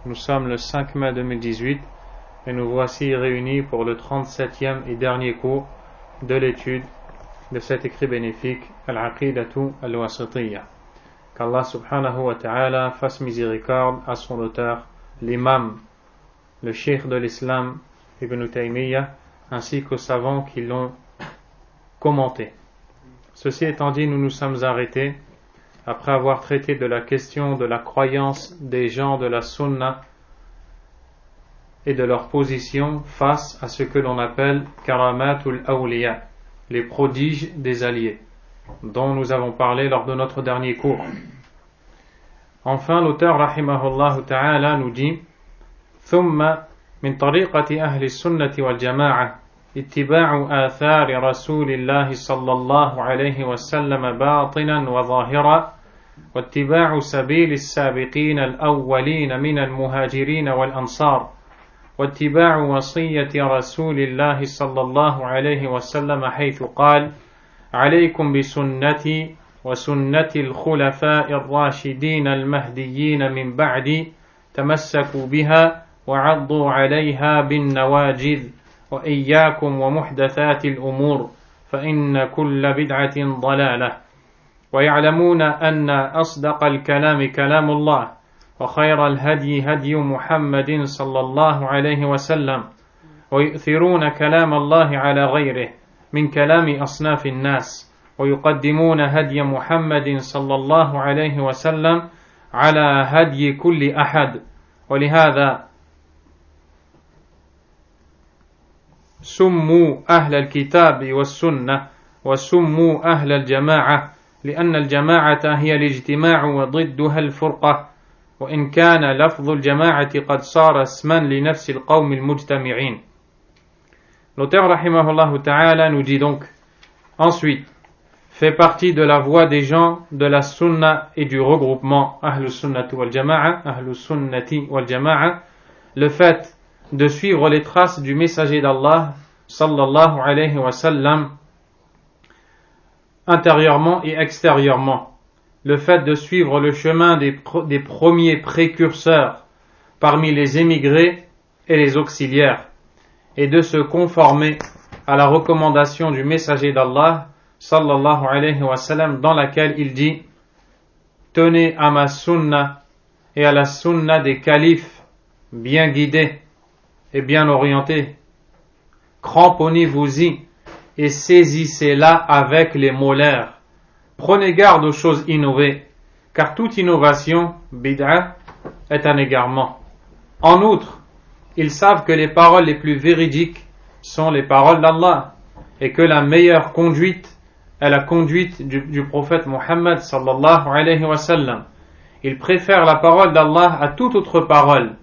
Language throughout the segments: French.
Nous sommes le 5 mai 2018 et nous voici réunis pour le 37e et dernier cours de l'étude de cet écrit bénéfique Al-Aqidatu Al-Wasatiyya. Qu'Allah subhanahu wa ta'ala fasse miséricorde à son auteur, l'imam, le cheikh de l'islam Ibn Taymiyyah, ainsi qu'aux savants qui l'ont commenté. Ceci étant dit, nous nous sommes arrêtés après avoir traité de la question de la croyance des gens de la sunna et de leur position face à ce que l'on appelle karamatul awliya, les prodiges des alliés, dont nous avons parlé lors de notre dernier cours. Enfin, l'auteur rahimahullah ta'ala nous dit ثم من طريقة أهل السنة والجماعة اتباع آثار رسول الله صلى الله عليه وسلم باطنا وظاهرا واتباع سبيل السابقين الأولين من المهاجرين والأنصار واتباع وصية رسول الله صلى الله عليه وسلم حيث قال عليكم بسنتي وسنة الخلفاء الراشدين المهديين من بعدي تمسكوا بها وعضوا عليها بالنواجذ وإياكم ومحدثات الأمور فإن كل بدعة ضلالة ويعلمون أن أصدق الكلام كلام الله وخير الهدي هدي محمد صلى الله عليه وسلم ويؤثرون كلام الله على غيره من كلام أصناف الناس ويقدمون هدي محمد صلى الله عليه وسلم على هدي كل أحد ولهذا سموا أهل الكتاب والسنة وسموا أهل الجماعة لأن الجماعة هي الاجتماع وضدها الفرقة وإن كان لفظ الجماعة قد صار اسما لنفس القوم المجتمعين. L'auteur rahimahullah ta'ala nous dit donc ensuite fait partie de la voie des gens de la sunna et du regroupement Ahlus Sunnati wal Jama'a, Ahlus Sunnati wal Jama'a, le fait de suivre les traces du messager d'Allah sallallahu alayhi wa sallam intérieurement et extérieurement, le fait de suivre le chemin des premiers précurseurs parmi les émigrés et les auxiliaires et de se conformer à la recommandation du messager d'Allah sallallahu alayhi wa sallam dans laquelle il dit tenez à ma sunna et à la sunna des califes bien guidés et bien orientés, cramponnez-vous-y et saisissez-la avec les molaires. Prenez garde aux choses innovées, car toute innovation, bid'a, est un égarement. En outre, ils savent que les paroles les plus véridiques sont les paroles d'Allah et que la meilleure conduite est la conduite du prophète Muhammad sallallahu alayhi wa sallam. Ils préfèrent la parole d'Allah à toute autre parole,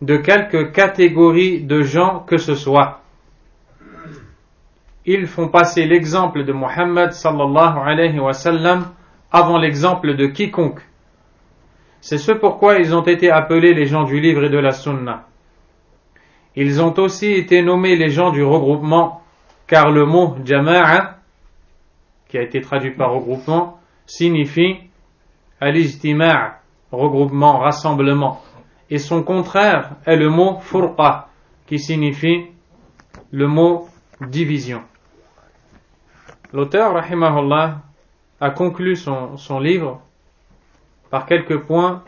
de quelque catégorie de gens que ce soit. Ils font passer l'exemple de Muhammad sallallahu alayhi wa sallam avant l'exemple de quiconque. C'est ce pourquoi ils ont été appelés les gens du livre et de la sunna. Ils ont aussi été nommés les gens du regroupement, car le mot jama'a, qui a été traduit par regroupement, signifie al-ijtima', regroupement, rassemblement. Et son contraire est le mot furqa, qui signifie le mot division. L'auteur, rahimahullah, a conclu son livre par quelques points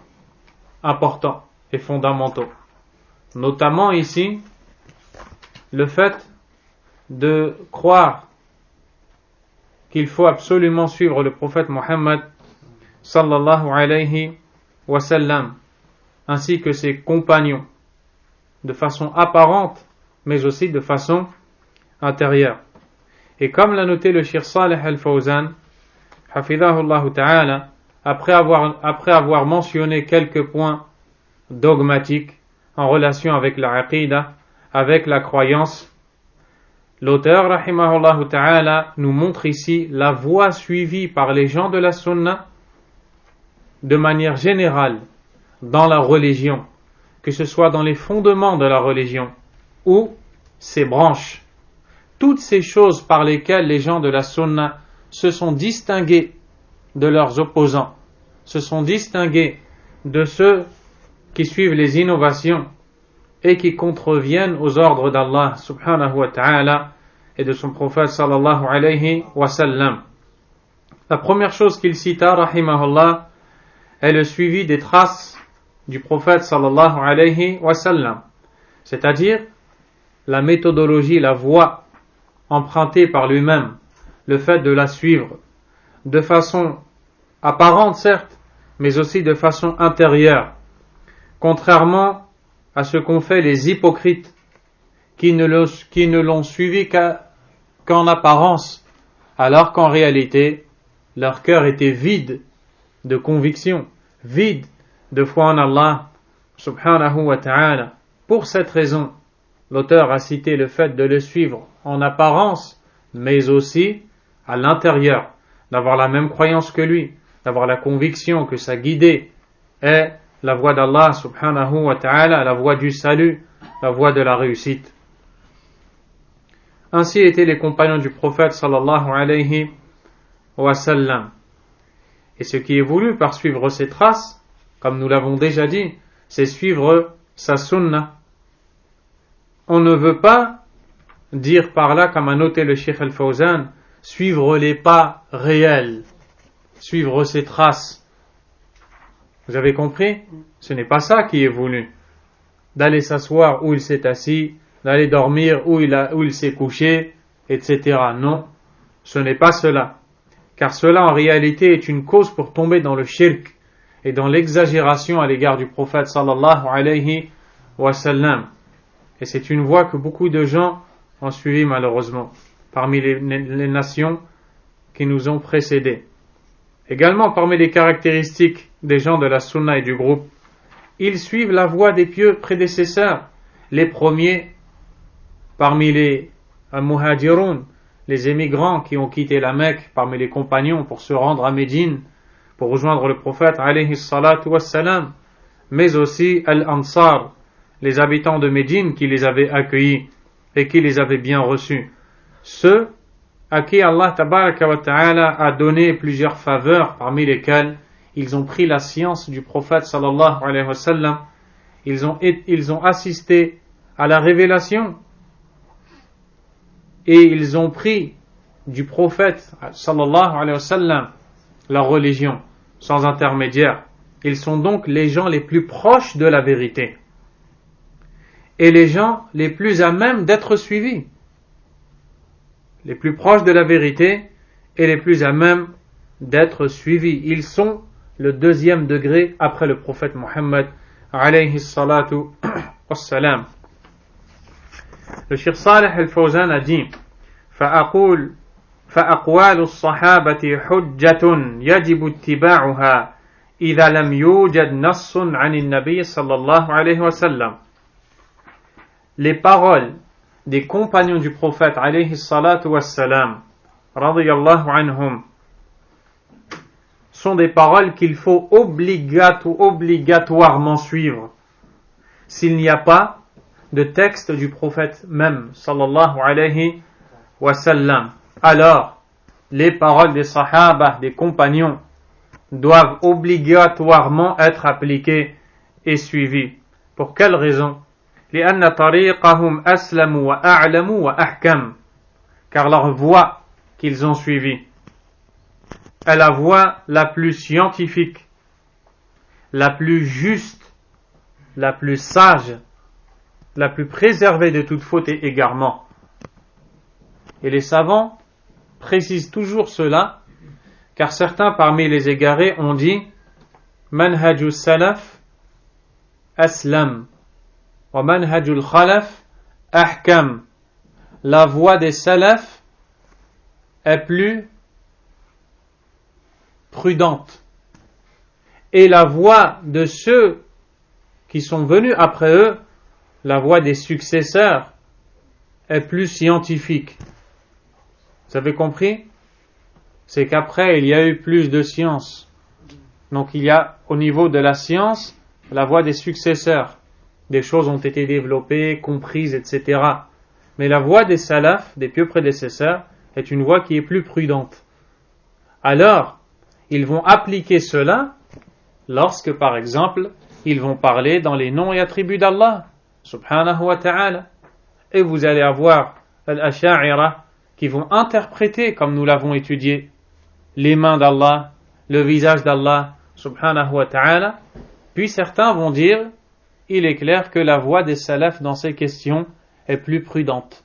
importants et fondamentaux. Notamment ici, le fait de croire qu'il faut absolument suivre le prophète Muhammad sallallahu alayhi wa sallam ainsi que ses compagnons de façon apparente mais aussi de façon intérieure. Et comme l'a noté le Cheikh Saleh Al-Fawzan hafidhahullah ta'ala, après avoir mentionné quelques points dogmatiques en relation avec la aqida, avec la croyance, l'auteur rahimahullah ta'ala nous montre ici la voie suivie par les gens de la sunna de manière générale dans la religion, que ce soit dans les fondements de la religion ou ses branches. Toutes ces choses par lesquelles les gens de la sunna se sont distingués de leurs opposants, se sont distingués de ceux qui suivent les innovations et qui contreviennent aux ordres d'Allah subhanahu wa ta'ala et de son prophète sallallahu alayhi wa sallam. La première chose qu'il cita, rahimahullah, est le suivi des traces du prophète sallallahu alayhi wa sallam, c'est-à-dire la méthodologie, la voie empruntée par lui-même, le fait de la suivre de façon apparente certes, mais aussi de façon intérieure, contrairement à ce qu'ont fait les hypocrites qui ne l'ont suivi qu'en apparence, alors qu'en réalité leur cœur était vide de conviction, vide de foi en Allah subhanahu wa ta'ala. Pour cette raison, l'auteur a cité le fait de le suivre en apparence, mais aussi à l'intérieur, d'avoir la même croyance que lui, d'avoir la conviction que sa guidée est la voie d'Allah subhanahu wa ta'ala, la voie du salut, la voie de la réussite. Ainsi étaient les compagnons du prophète sallallahu alayhi wa sallam. Et ce qui est voulu par suivre ses traces, comme nous l'avons déjà dit, c'est suivre sa sunna. On ne veut pas dire par là, comme a noté le Cheikh Al-Fawzan, suivre les pas réels, suivre ses traces. Vous avez compris? Ce n'est pas ça qui est voulu. D'aller s'asseoir où il s'est assis, d'aller dormir où il s'est couché, etc. Non, ce n'est pas cela. Car cela en réalité est une cause pour tomber dans le shirk et dans l'exagération à l'égard du prophète sallallahu alayhi wa sallam. Et c'est une voie que beaucoup de gens ont suivi malheureusement parmi les nations qui nous ont précédés. Également parmi les caractéristiques des gens de la sunna et du groupe, ils suivent la voie des pieux prédécesseurs, les premiers parmi les muhajirun, les émigrants qui ont quitté la Mecque parmi les compagnons pour se rendre à Médine, pour rejoindre le prophète alayhi salatu wassalam, mais aussi al-Ansar, les habitants de Médine qui les avaient accueillis et qui les avaient bien reçus. Ceux à qui Allah tabaraka wa ta'ala a donné plusieurs faveurs, parmi lesquelles ils ont pris la science du prophète sallallahu alayhi wa sallam, ils ont assisté à la révélation et ils ont pris du prophète sallallahu alayhi wa sallam la religion sans intermédiaire. Ils sont donc les gens les plus proches de la vérité et les gens les plus à même d'être suivis, les plus proches de la vérité et les plus à même d'être suivis. Ils sont le deuxième degré après le prophète Mohammed alayhi salatu wassalam. Le Cheikh Salih al-Fawzan a dit فأقوال الصحابة حجة يجب اتباعها إذا لم يوجد نص عن النبي صلى الله عليه وسلم. Les paroles des compagnons du prophète alayhi salatu wassalam radiyallahu anhum sont des paroles qu'il faut obligatoirement suivre s'il n'y a pas de texte du prophète même sallallahu alayhi wa sallam. Alors les paroles des sahaba, des compagnons, doivent obligatoirement être appliquées et suivies. Pour quelle raison? لأن طريقهم أسلم وأعلم وأحكم. Car leur voie qu'ils ont suivie est la voie la plus scientifique, la plus juste, la plus sage, la plus préservée de toute faute et égarement. Et les savants précisent toujours cela, car certains parmi les égarés ont dit manhajus salaf aslam wa manhajul khalaf ahkam. La voie des salafs est plus prudente et la voie de ceux qui sont venus après eux, la voie des successeurs, est plus scientifique. Vous avez compris? C'est qu'après il y a eu plus de science. Donc il y a au niveau de la science la voie des successeurs. Des choses ont été développées, comprises, etc. Mais la voie des salafs, des pieux prédécesseurs, est une voie qui est plus prudente. Alors, ils vont appliquer cela lorsque, par exemple, ils vont parler dans les noms et attributs d'Allah, subhanahu wa ta'ala. Et vous allez avoir al-asha'ira qui vont interpréter, comme nous l'avons étudié, les mains d'Allah, le visage d'Allah, subhanahu wa ta'ala. Puis certains vont dire, il est clair que la voix des salafs dans ces questions est plus prudente.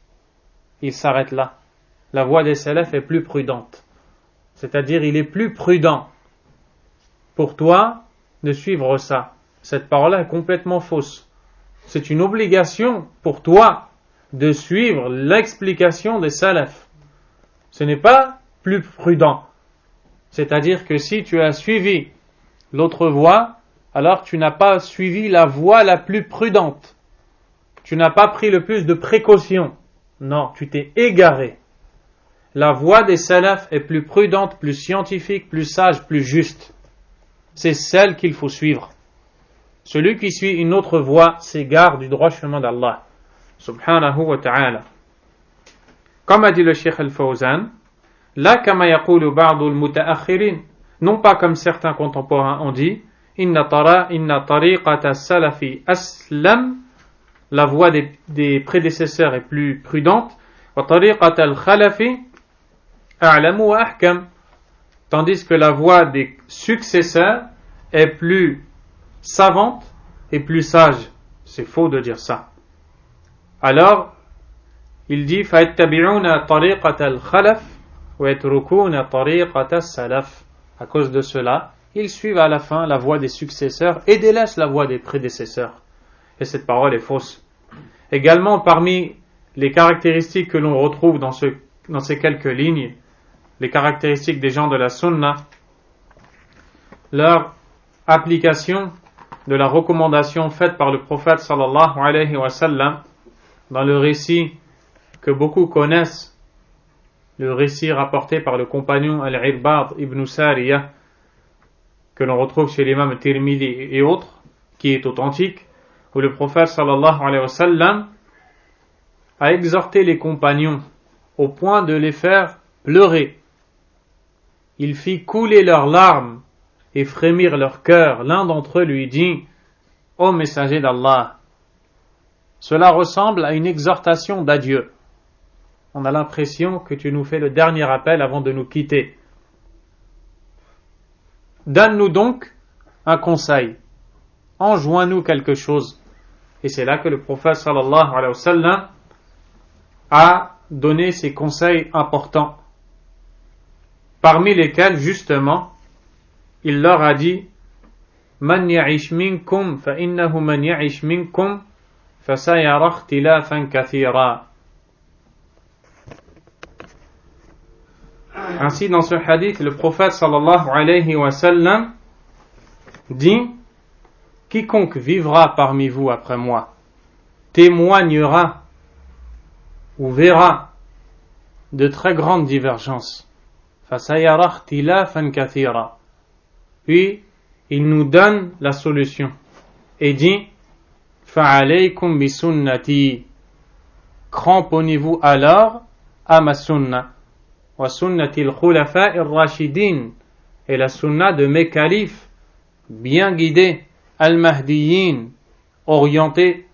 Il s'arrête là. La voix des salafs est plus prudente. C'est-à-dire, il est plus prudent pour toi de suivre ça. Cette parole-là est complètement fausse. C'est une obligation pour toi de suivre l'explication des salafs. Ce n'est pas plus prudent. C'est-à-dire que si tu as suivi l'autre voie, alors tu n'as pas suivi la voie la plus prudente. Tu n'as pas pris le plus de précautions. Non, tu t'es égaré. La voie des salafs est plus prudente, plus scientifique, plus sage, plus juste. C'est celle qu'il faut suivre. Celui qui suit une autre voie s'égare du droit chemin d'Allah, subhanahu wa ta'ala. Comme a dit le Cheikh Al-Fawzan, la kama yaqulu ba'du al-muta'akhirin, non pas comme certains contemporains ont dit, inna tariqata salafi aslam, la voie des prédécesseurs est plus prudente, wa tariqata al-khalafi a'lamu wa ahkam, tandis que la voie des successeurs est plus savante et plus sage. C'est faux de dire ça. Alors, il dit فَيَتَّبِعُونَ طَرِيقَةَ الْخَلَفِ وَيَتْرُكُونَ طَرِيقَةَ السَّلَفِ. À cause de cela, ils suivent à la fin la voie des successeurs et délaissent la voie des prédécesseurs. Et cette parole est fausse. Également, parmi les caractéristiques que l'on retrouve dans ces quelques lignes, les caractéristiques des gens de la sunna, leur application de la recommandation faite par le prophète sallallahu alayhi wa sallam dans le récit que beaucoup connaissent, le récit rapporté par le compagnon Al-Irbad ibn Sariyah, que l'on retrouve chez l'imam Tirmidhi et autres, qui est authentique, où le prophète sallallahu alayhi wa sallam a exhorté les compagnons au point de les faire pleurer. Il fit couler leurs larmes et frémir leur cœur. L'un d'entre eux lui dit: Ô messager d'Allah, cela ressemble à une exhortation d'adieu. On a l'impression que tu nous fais le dernier appel avant de nous quitter. Donne-nous donc un conseil. Enjoins-nous quelque chose. Et c'est là que le prophète sallallahu alayhi wa sallam a donné ses conseils importants, parmi lesquels justement il leur a dit: Man ya'ish minkum fa innahu man ya'ish minkum fa sayara ikhtilafan kathira. Ainsi, dans ce hadith, le prophète sallallahu alayhi wa sallam dit: Quiconque vivra parmi vous après moi témoignera ou verra de très grandes divergences. فَسَيَرَى اخْتِلَافًا كَثِيرًا. Puis, il nous donne la solution et dit: فَعَلَيْكُمْ بِسُنَّتِي. Cramponnez-vous alors à ma sunna. وَسُنَّةِ الْخُلَفَاءِ الرَّاشِدِينَ. Et la sunna de mes califes, bien guidés, al-Mahdiyin, orientés.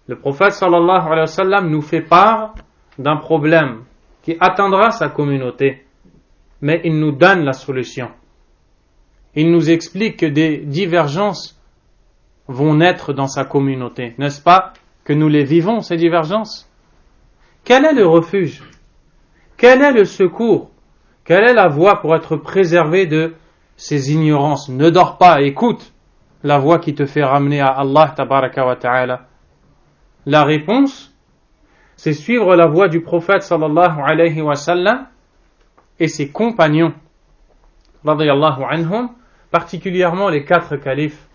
Le prophète sallallahu alayhi wa sallam nous fait part d'un problème qui atteindra sa communauté, mais il nous donne la solution. Il nous explique que des divergences vont naître dans sa communauté. N'est-ce pas que nous les vivons, ces divergences? Quel est le refuge? Quel est le secours? Quelle est la voie pour être préservé de ces ignorances? Ne dors pas, écoute la voie qui te fait ramener à Allah tabaraka wa ta'ala. La réponse, c'est suivre la voie du prophète sallallahu alayhi wa sallam et ses compagnons radiyallahu anhum, particulièrement les 4 califes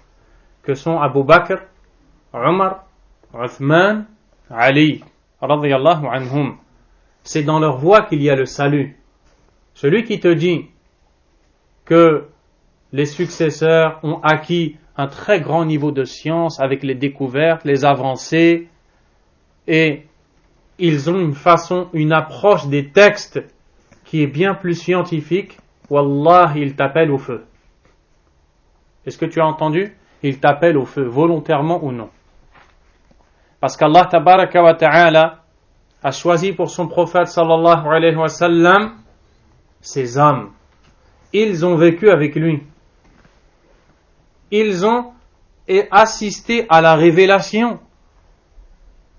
que sont Abu Bakr, Omar, Uthman, Ali radiyallahu anhum. C'est dans leur voie qu'il y a le salut. Celui qui te dit que les successeurs ont acquis un très grand niveau de science avec les découvertes, les avancées, et ils ont une approche des textes qui est bien plus scientifique, wallah, ils t'appellent au feu. Est-ce que tu as entendu? il t'appelle au feu, volontairement ou non. Parce qu'Allah tabaraka wa ta'ala a choisi pour son prophète sallallahu alayhi wa sallam ces hommes. Ils ont vécu avec lui. Ils ont assisté à la révélation.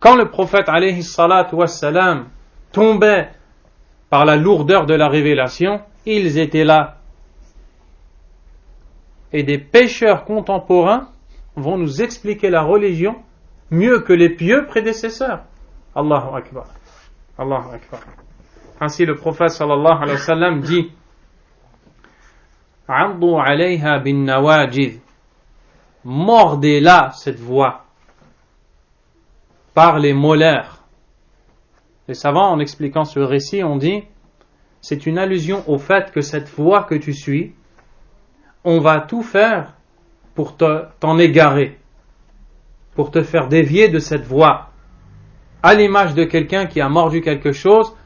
Quand le prophète alayhi salatu wa salam tombait par la lourdeur de la révélation, ils étaient là. Et des pécheurs contemporains vont nous expliquer la religion mieux que les pieux prédécesseurs. Allahu Akbar. Allahu Akbar. Ainsi le prophète sallallahu alayhi wa sallam dit: Addu alayha bin nawajid. Mordez-la, cette voix, par les molaires. Les savants, en expliquant ce récit, ont dit: c'est une allusion au fait que cette voie que tu suis, on va tout faire pour t'en égarer, pour te faire dévier de cette voie, à l'image de quelqu'un qui a mordu quelque chose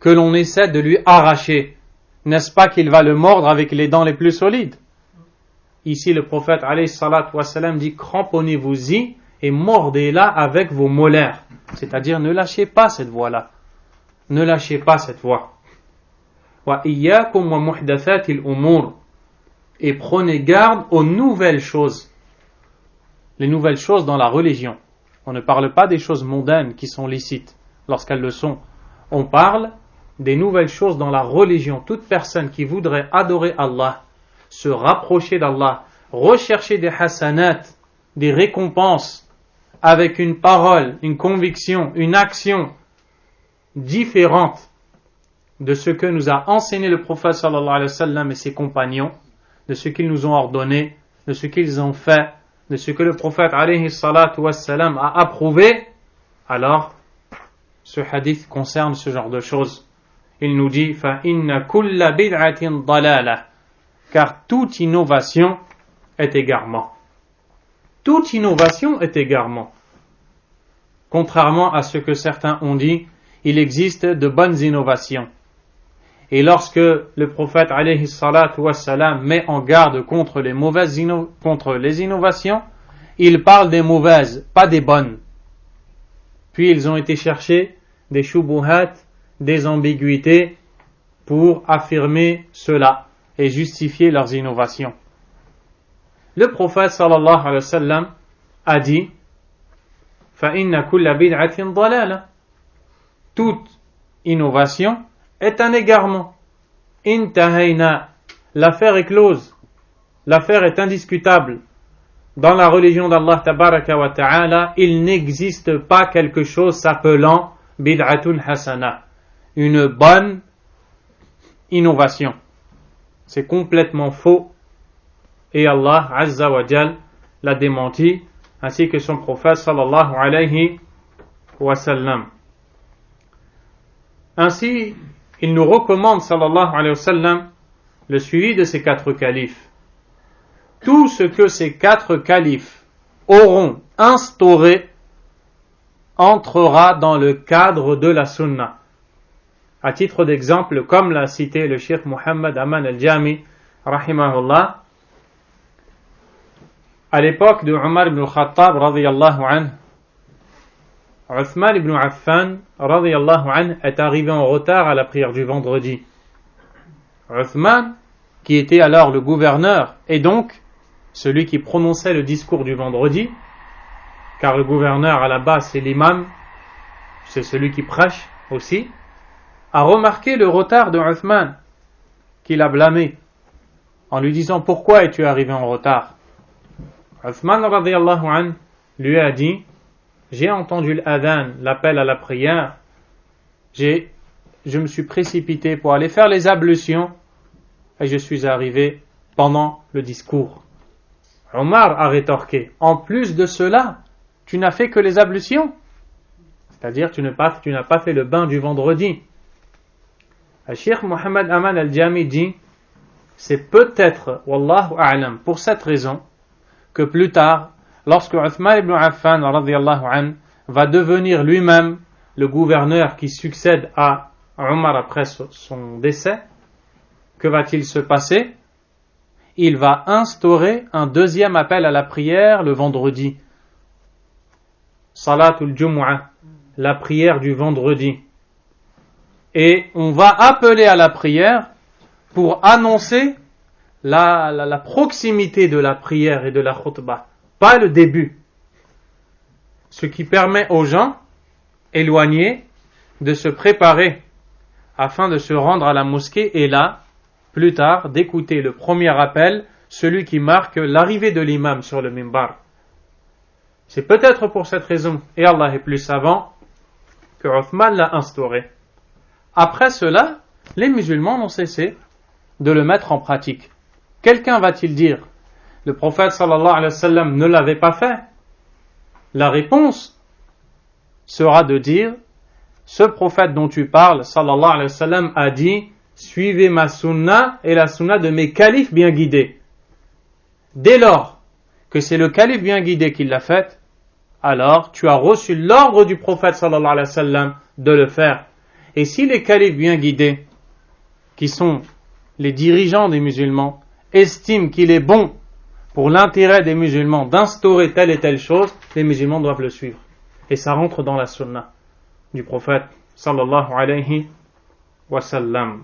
que l'on essaie de lui arracher. N'est-ce pas qu'il va le mordre avec les dents les plus solides? Ici le prophète alayhi salatu wassalam dit: cramponnez-vous-y et mordez-la avec vos molaires, c'est-à-dire ne lâchez pas cette voie-là, ne lâchez pas cette voie. Wa iyyakum wa muhdathatil umur, et prenez garde aux nouvelles choses. Les nouvelles choses dans la religion. On ne parle pas des choses mondaines qui sont licites lorsqu'elles le sont. On parle des nouvelles choses dans la religion. Toute personne qui voudrait adorer Allah, se rapprocher d'Allah, rechercher des hasanat, des récompenses, avec une parole, une conviction, une action différente de ce que nous a enseigné le prophète sallallahu alayhi wa sallam et ses compagnons, de ce qu'ils nous ont ordonné, de ce qu'ils ont fait, de ce que le prophète alayhi salatu wassalam a approuvé, alors ce hadith concerne ce genre de choses. Il nous dit: فَإِنَّ كُلَّ بِدْعَةٍ ضَلَالَةٍ, car toute innovation est égarement. Toute innovation est égarement. Contrairement à ce que certains ont dit, il existe de bonnes innovations. Et lorsque le prophète alayhi salatu wassalam met en garde contre les mauvaises contre les innovations, il parle des mauvaises, pas des bonnes. Puis ils ont été chercher des shubuhat, des ambiguïtés pour affirmer cela et justifier leurs innovations. Le prophète sallallahu alayhi wa sallam a dit: فَإِنَّ كُلَّ بِدْعَةٍ ضَلَالَةٍ, toute innovation est un égarement. Intahayna, l'affaire est close, l'affaire est indiscutable. Dans la religion d'Allah tabaraka wa ta'ala, il n'existe pas quelque chose s'appelant bid'atun hasana, une bonne innovation. C'est complètement faux et Allah azza wa jal l'a démenti, ainsi que son prophète sallallahu alayhi wa sallam. Ainsi, il nous recommande sallallahu alayhi wa sallam le suivi de ces 4 califes. Tout ce que ces 4 califes auront instauré entrera dans le cadre de la sunna. À titre d'exemple, comme l'a cité le cheikh Muhammad Aman al-Jami rahimahullah, à l'époque de Omar ibn al-Khattab radiyallahu anhu, Uthman ibn Affan radiyallahu anhu est arrivé en retard à la prière du vendredi. Uthman, qui était alors le gouverneur et donc celui qui prononçait le discours du vendredi, car le gouverneur à la base c'est l'imam, c'est celui qui prêche aussi, a remarqué le retard de Uthman, qu'il a blâmé en lui disant: pourquoi es-tu arrivé en retard? Uthman radiyallahu anhu lui a dit: j'ai entendu l'adhan, l'appel à la prière, je me suis précipité pour aller faire les ablutions et je suis arrivé pendant le discours. Omar a rétorqué: en plus de cela, tu n'as fait que les ablutions, c'est-à-dire tu n'as pas fait le bain du vendredi. Le cheikh Muhammad Aman al-Jami dit: c'est peut-être, wallahu a'lam, pour cette raison que plus tard, lorsque Uthman ibn Affan radiyallahu anhu va devenir lui-même le gouverneur qui succède à Omar après son décès, que va-t-il se passer? il va instaurer un deuxième appel à la prière le vendredi. Salatul Jumu'ah, la prière du vendredi. Et on va appeler à la prière pour annoncer la proximité de la prière et de la khutbah, pas le début. Ce qui permet aux gens éloignés de se préparer afin de se rendre à la mosquée et là, plus tard, d'écouter le premier appel, celui qui marque l'arrivée de l'imam sur le minbar. C'est peut-être pour cette raison, et Allah est plus savant, que Uthman l'a instauré. Après cela, les musulmans n'ont cessé de le mettre en pratique. Quelqu'un va-t-il dire, le prophète sallallahu alayhi wa sallam ne l'avait pas fait? La réponse sera de dire, ce prophète dont tu parles, sallallahu alayhi wa sallam, a dit, suivez ma sunna et la sunna de mes califes bien guidés. Dès lors que c'est le calife bien guidé qui l'a fait, alors tu as reçu l'ordre du prophète sallallahu alayhi wa sallam de le faire. Et si les califes bien guidés, qui sont les dirigeants des musulmans, estiment qu'il est bon pour l'intérêt des musulmans d'instaurer telle et telle chose, les musulmans doivent le suivre. Et ça rentre dans la sunna du prophète sallallahu alayhi wa sallam.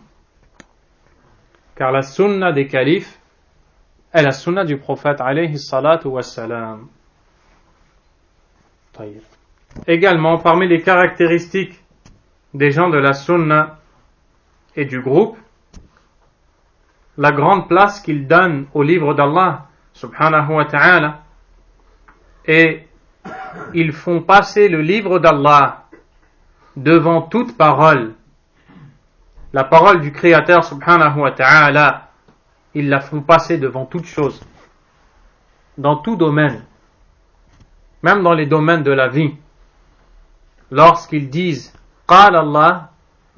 Car la sunna des califes est la sunna du prophète alayhi salatu wa salam. Également, parmi les caractéristiques des gens de la sunna et du groupe, la grande place qu'ils donnent au livre d'Allah subhanahu wa ta'ala, et ils font passer le livre d'Allah devant toute parole. La parole du Créateur subhanahu wa ta'ala, ils la font passer devant toute chose, dans tout domaine, même dans les domaines de la vie. Lorsqu'ils disent Qal Allah,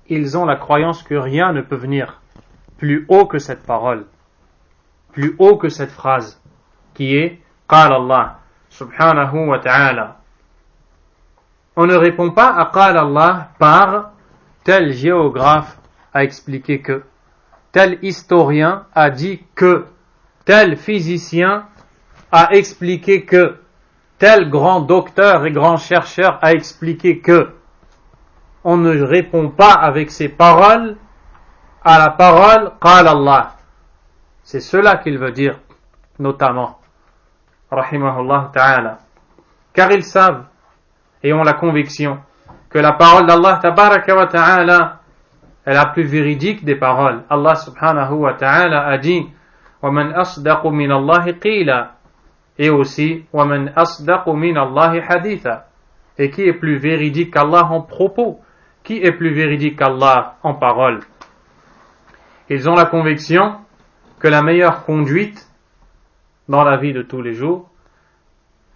ils ont la croyance que rien ne peut venir plus haut que cette parole, plus haut que cette phrase, qui est Qal Allah subhanahu wa ta'ala. On ne répond pas à Qal Allah par tel géographe a expliqué que, tel historien a dit que, tel physicien a expliqué que, tel grand docteur et grand chercheur a expliqué que. On ne répond pas avec ces paroles à la parole Qal Allah. C'est cela qu'il veut dire, notamment, rahimahullah ta'ala. Car ils savent et ont la conviction que la parole d'Allah tabaraka wa ta'ala est la plus véridique des paroles. Allah subhanahu wa ta'ala a dit وَمَنْ أَصْدَقُ مِنَ اللَّهِ قِيلًا, et aussi وَمَنْ أَصْدَقُ مِنَ اللَّهِ حَدِيثًا. Et qui est plus véridique qu'Allah en propos? Qui est plus véridique qu'Allah en parole? Ils ont la conviction que la meilleure conduite dans la vie de tous les jours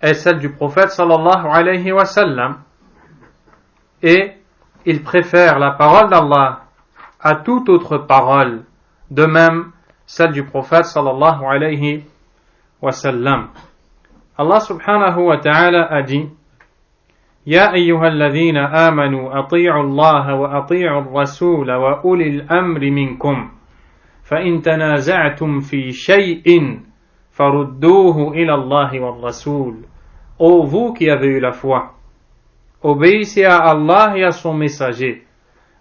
est celle du prophète sallallahu alayhi wa sallam, et ils préfèrent la parole d'Allah à toute autre parole, de même celle du prophète sallallahu alayhi wa sallam. Allah subhanahu wa ta'ala a dit يا أيها الذين آمنوا أطيعوا الله وأطيعوا الرسول وأولي الأمر منكم فإن تنازعتم في شيء فردوه إلى الله والرسول. Ô vous qui avez eu la foi, obéissez à Allah et à son messager,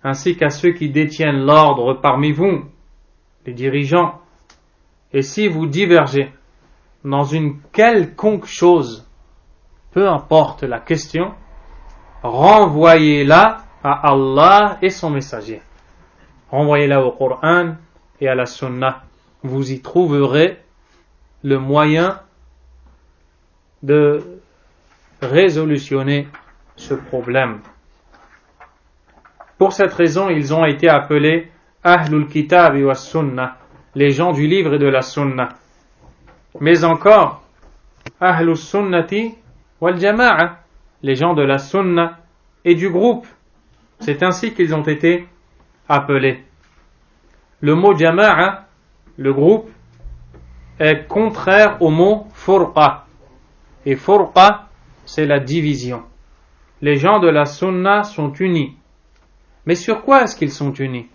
ainsi qu'à ceux qui détiennent l'ordre parmi vous, les dirigeants. Et si vous divergez dans une quelconque chose, peu importe la question, renvoyez-la à Allah et son messager. Renvoyez-la au Coran et à la Sunna. Vous y trouverez le moyen de résolutionner ce problème. Pour cette raison, ils ont été appelés Ahlul Kitab wa Sunna, les gens du livre et de la Sunna. Mais encore, Ahlus Sunnati wal Jama'a, les gens de la Sunna et du groupe. C'est ainsi qu'ils ont été appelés. Le mot Jama'a, le groupe, est contraire au mot Furqa. Et Furqa, c'est la division. Les gens de la Sunna sont unis. Mais sur quoi est-ce qu'ils sont unis?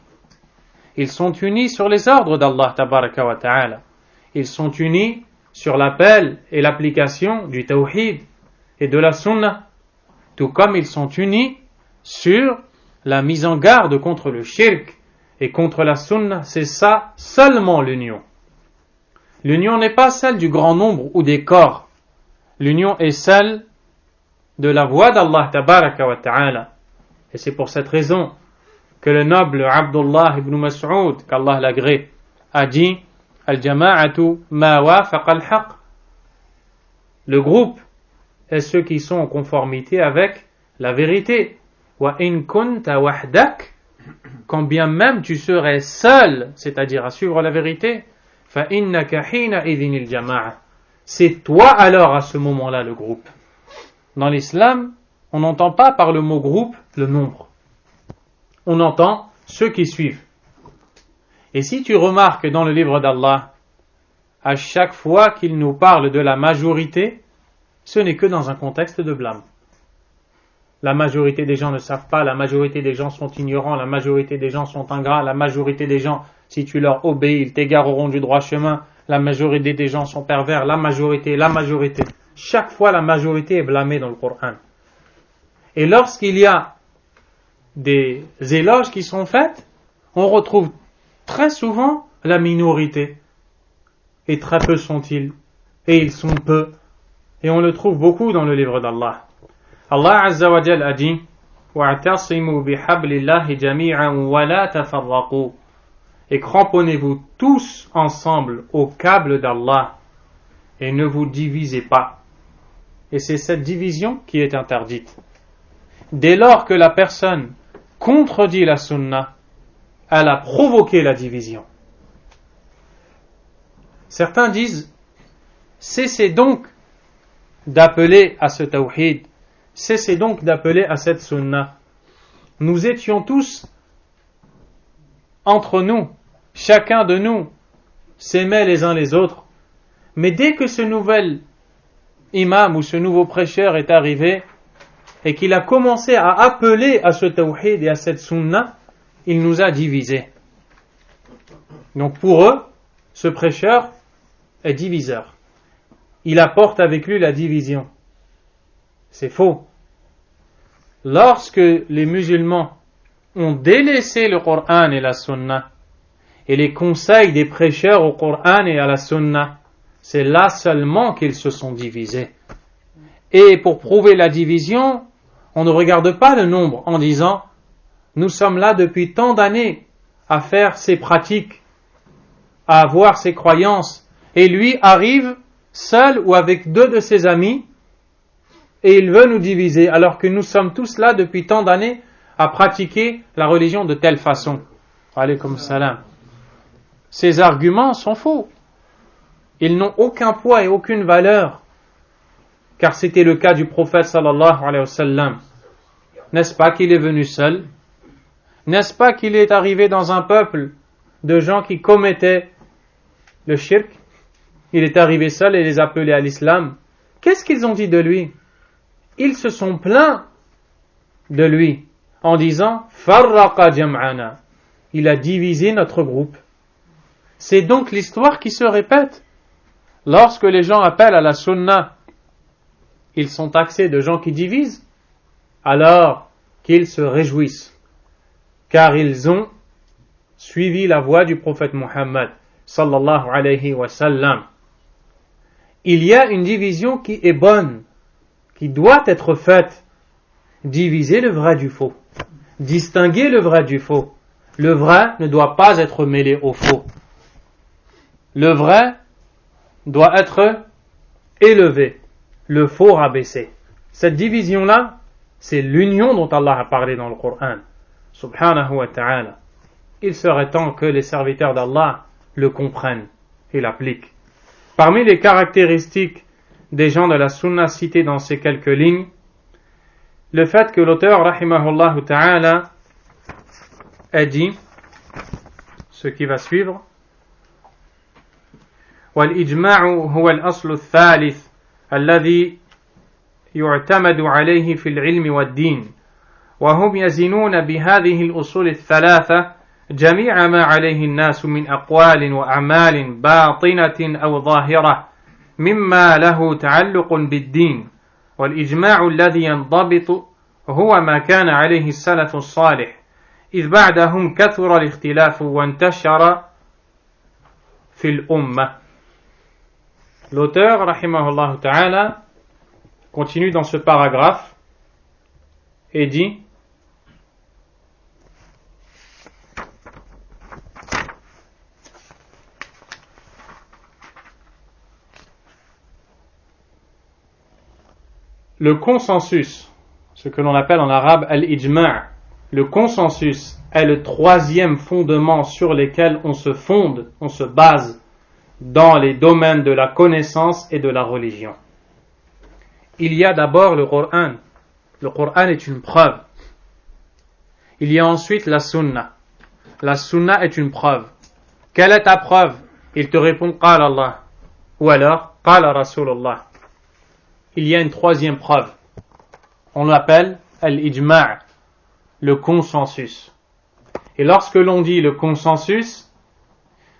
Ils sont unis sur les ordres d'Allah tabaraka wa ta'ala. ils sont unis sur l'appel et l'application du tawhid et de la sunna, tout comme ils sont unis sur la mise en garde contre le shirk et contre la sunna. C'est ça seulement l'union. L'union n'est pas celle du grand nombre ou des corps. L'union est celle de la voix d'Allah tabaraka wa ta'ala. Et c'est pour cette raison que le noble Abdullah ibn Mas'ud, qu'Allah l'agrée, a dit Al-jama'atu ma wafaqa al-haq. Le groupe est ceux qui sont en conformité avec la vérité. Wa in kunta wahdak, quand bien même tu serais seul, c'est-à-dire à suivre la vérité, fa innaka hina idhin al-jama'a. C'est toi alors à ce moment-là le groupe. Dans l'islam, on n'entend pas par le mot groupe le nombre. On entend ceux qui suivent. Et si tu remarques dans le livre d'Allah, à chaque fois qu'il nous parle de la majorité, ce n'est que dans un contexte de blâme. La majorité des gens ne savent pas, la majorité des gens sont ignorants, la majorité des gens sont ingrats, la majorité des gens, si tu leur obéis, ils t'égareront du droit chemin, la majorité des gens sont pervers, la majorité. Chaque fois, la majorité est blâmée dans le Coran. Et lorsqu'il y a des éloges qui sont faits, on retrouve très souvent la minorité. Et très peu sont-ils. Et ils sont peu. Et on le trouve beaucoup dans le livre d'Allah. Allah Azza wa Jal a dit وَاعْتَصِمُوا بِحَبْلِ اللَّهِ جَمِيعًا وَلَا تَفَرَّقُوا. Et cramponnez-vous tous ensemble au câble d'Allah et ne vous divisez pas. Et c'est cette division qui est interdite. Dès lors que la personne contredit la sunna, elle a provoqué la division. Certains disent, cessez donc d'appeler à ce tawhid, cessez donc d'appeler à cette sunna. Nous étions tous entre nous, chacun de nous s'aimait les uns les autres, mais dès que ce nouvel imam ou ce nouveau prêcheur est arrivé et qu'il a commencé à appeler à ce tawhid et à cette sunna, il nous a divisés. Donc pour eux, ce prêcheur est diviseur. Il apporte avec lui la division. C'est faux. Lorsque les musulmans ont délaissé le Coran et la sunna et les conseils des prêcheurs au Coran et à la sunna, c'est là seulement qu'ils se sont divisés. Et pour prouver la division, on ne regarde pas le nombre en disant nous sommes là depuis tant d'années à faire ces pratiques, à avoir ces croyances, et lui arrive seul ou avec deux de ses amis et il veut nous diviser alors que nous sommes tous là depuis tant d'années à pratiquer la religion de telle façon. Alaykoum salam. Ces arguments sont faux. Ils n'ont aucun poids et aucune valeur, car c'était le cas du prophète sallallahu alayhi wa sallam. N'est-ce pas qu'il est venu seul? N'est-ce pas qu'il est arrivé dans un peuple de gens qui commettaient le shirk? Il est arrivé seul et les appelait à l'islam. Qu'est-ce qu'ils ont dit de lui? Ils se sont plaints de lui en disant farraqa jam'ana. Il a divisé notre groupe. C'est donc l'histoire qui se répète. Lorsque les gens appellent à la sunna, ils sont taxés de gens qui divisent, alors qu'ils se réjouissent, car ils ont suivi la voie du prophète Muhammad sallallahu alayhi wa sallam. Il y a une division qui est bonne, qui doit être faite. Diviser le vrai du faux, distinguer le vrai du faux. Le vrai ne doit pas être mêlé au faux. Le vrai doit être élevé, le faux rabaissé. Cette division-là, c'est l'union dont Allah a parlé dans le Coran. Subhanahu wa ta'ala. Il serait temps que les serviteurs d'Allah le comprennent et l'appliquent. Parmi les caractéristiques des gens de la sunna citées dans ces quelques lignes, le fait que l'auteur, rahimahullah ta'ala, a dit ce qui va suivre. والإجماع هو الأصل الثالث الذي يعتمد عليه في العلم والدين وهم يزنون بهذه الأصول الثلاثة جميع ما عليه الناس من أقوال وأعمال باطنة أو ظاهرة مما له تعلق بالدين والإجماع الذي ينضبط هو ما كان عليه السلف الصالح إذ بعدهم كثر الاختلاف وانتشر في الأمة. L'auteur, rahimahullah ta'ala, continue dans ce paragraphe et dit: le consensus, ce que l'on appelle en arabe al-ijma', le consensus est le troisième fondement sur lequel on se fonde, on se base dans les domaines de la connaissance et de la religion. Il y a d'abord le Coran. Le Coran est une preuve. Il y a ensuite la Sunna. La Sunna est une preuve. Quelle est ta preuve? Il te répond Qala Allah ou alors Qala Rasulullah. Il y a une troisième preuve. On l'appelle al-ijma', le consensus. Et lorsque l'on dit le consensus,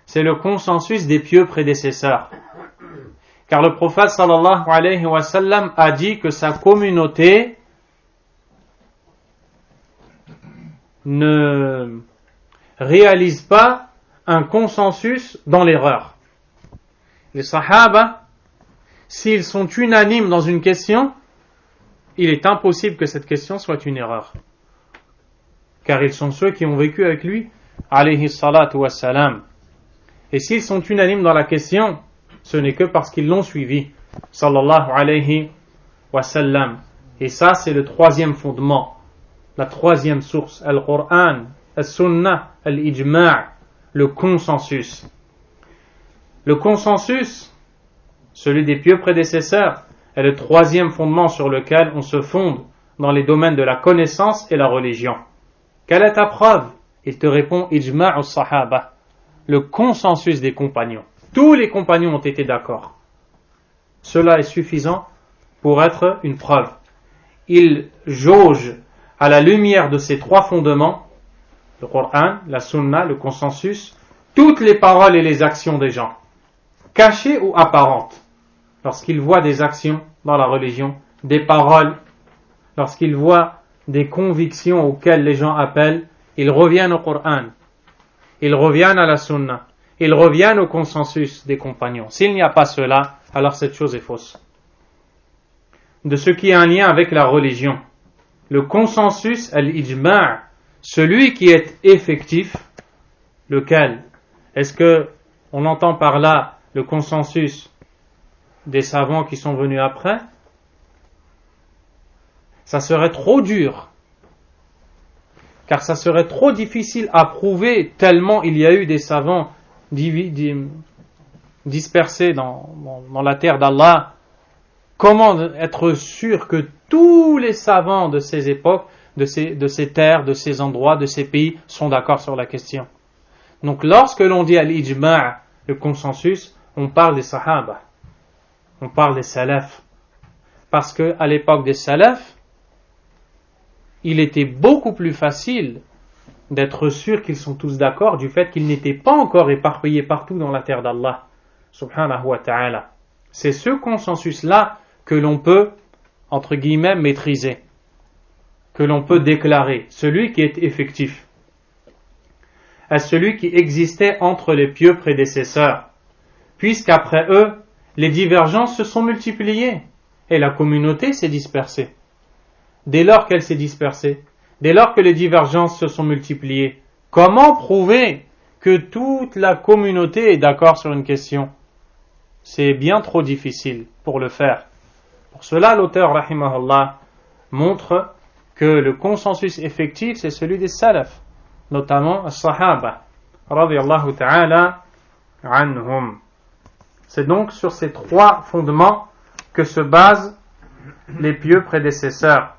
c'est le consensus des pieux prédécesseurs. Car le prophète sallallahu alayhi wa sallam a dit que sa communauté ne réalise pas un consensus dans l'erreur. Les sahaba, s'ils sont unanimes dans une question, il est impossible que cette question soit une erreur. Car ils sont ceux qui ont vécu avec lui, alayhi salatu wassalam. Et s'ils sont unanimes dans la question, ce n'est que parce qu'ils l'ont suivi, sallallahu alayhi wa sallam. Et ça, c'est le troisième fondement, la troisième source, al-Qur'an, al-Sunnah, al-Ijma', le consensus. Le consensus, celui des pieux prédécesseurs, est le troisième fondement sur lequel on se fonde dans les domaines de la connaissance et la religion. Quelle est ta preuve? Il te répond Ijma' al-Sahaba, le consensus des compagnons. Tous les compagnons ont été d'accord. Cela est suffisant pour être une preuve. Il jauge à la lumière de ces trois fondements, le Coran, la Sunna, le consensus, toutes les paroles et les actions des gens, cachées ou apparentes. Lorsqu'ils voient des actions dans la religion, des paroles, lorsqu'ils voient des convictions auxquelles les gens appellent, ils reviennent au Coran, ils reviennent à la Sunna, ils reviennent au consensus des compagnons. S'il n'y a pas cela, alors cette chose est fausse. De ce qui a un lien avec la religion, le consensus, al-ijma', celui qui est effectif, lequel? Est-ce que on entend par là le consensus des savants qui sont venus après? Ça serait trop dur, car ça serait trop difficile à prouver tellement il y a eu des savants dispersés dans la terre d'Allah. Comment être sûr que tous les savants de ces époques, de ces terres, de ces endroits, de ces pays sont d'accord sur la question? Donc lorsque l'on dit al-ijma', le consensus, on parle des sahaba, on parle des salafs, parce que à l'époque des salafs, il était beaucoup plus facile d'être sûr qu'ils sont tous d'accord du fait qu'ils n'étaient pas encore éparpillés partout dans la terre d'Allah, subhanahu wa ta'ala. C'est ce consensus-là que l'on peut, entre guillemets, maîtriser, que l'on peut déclarer, celui qui est effectif, est celui qui existait entre les pieux prédécesseurs, puisqu'après eux, les divergences se sont multipliées et la communauté s'est dispersée. Dès lors qu'elle s'est dispersée, dès lors que les divergences se sont multipliées, comment prouver que toute la communauté est d'accord sur une question? C'est bien trop difficile pour le faire. Pour cela, l'auteur, rahimahullah, montre que le consensus effectif, c'est celui des salafs, notamment as-sahaba, radiyallahu ta'ala anhum. C'est donc sur ces trois fondements que se basent les pieux prédécesseurs.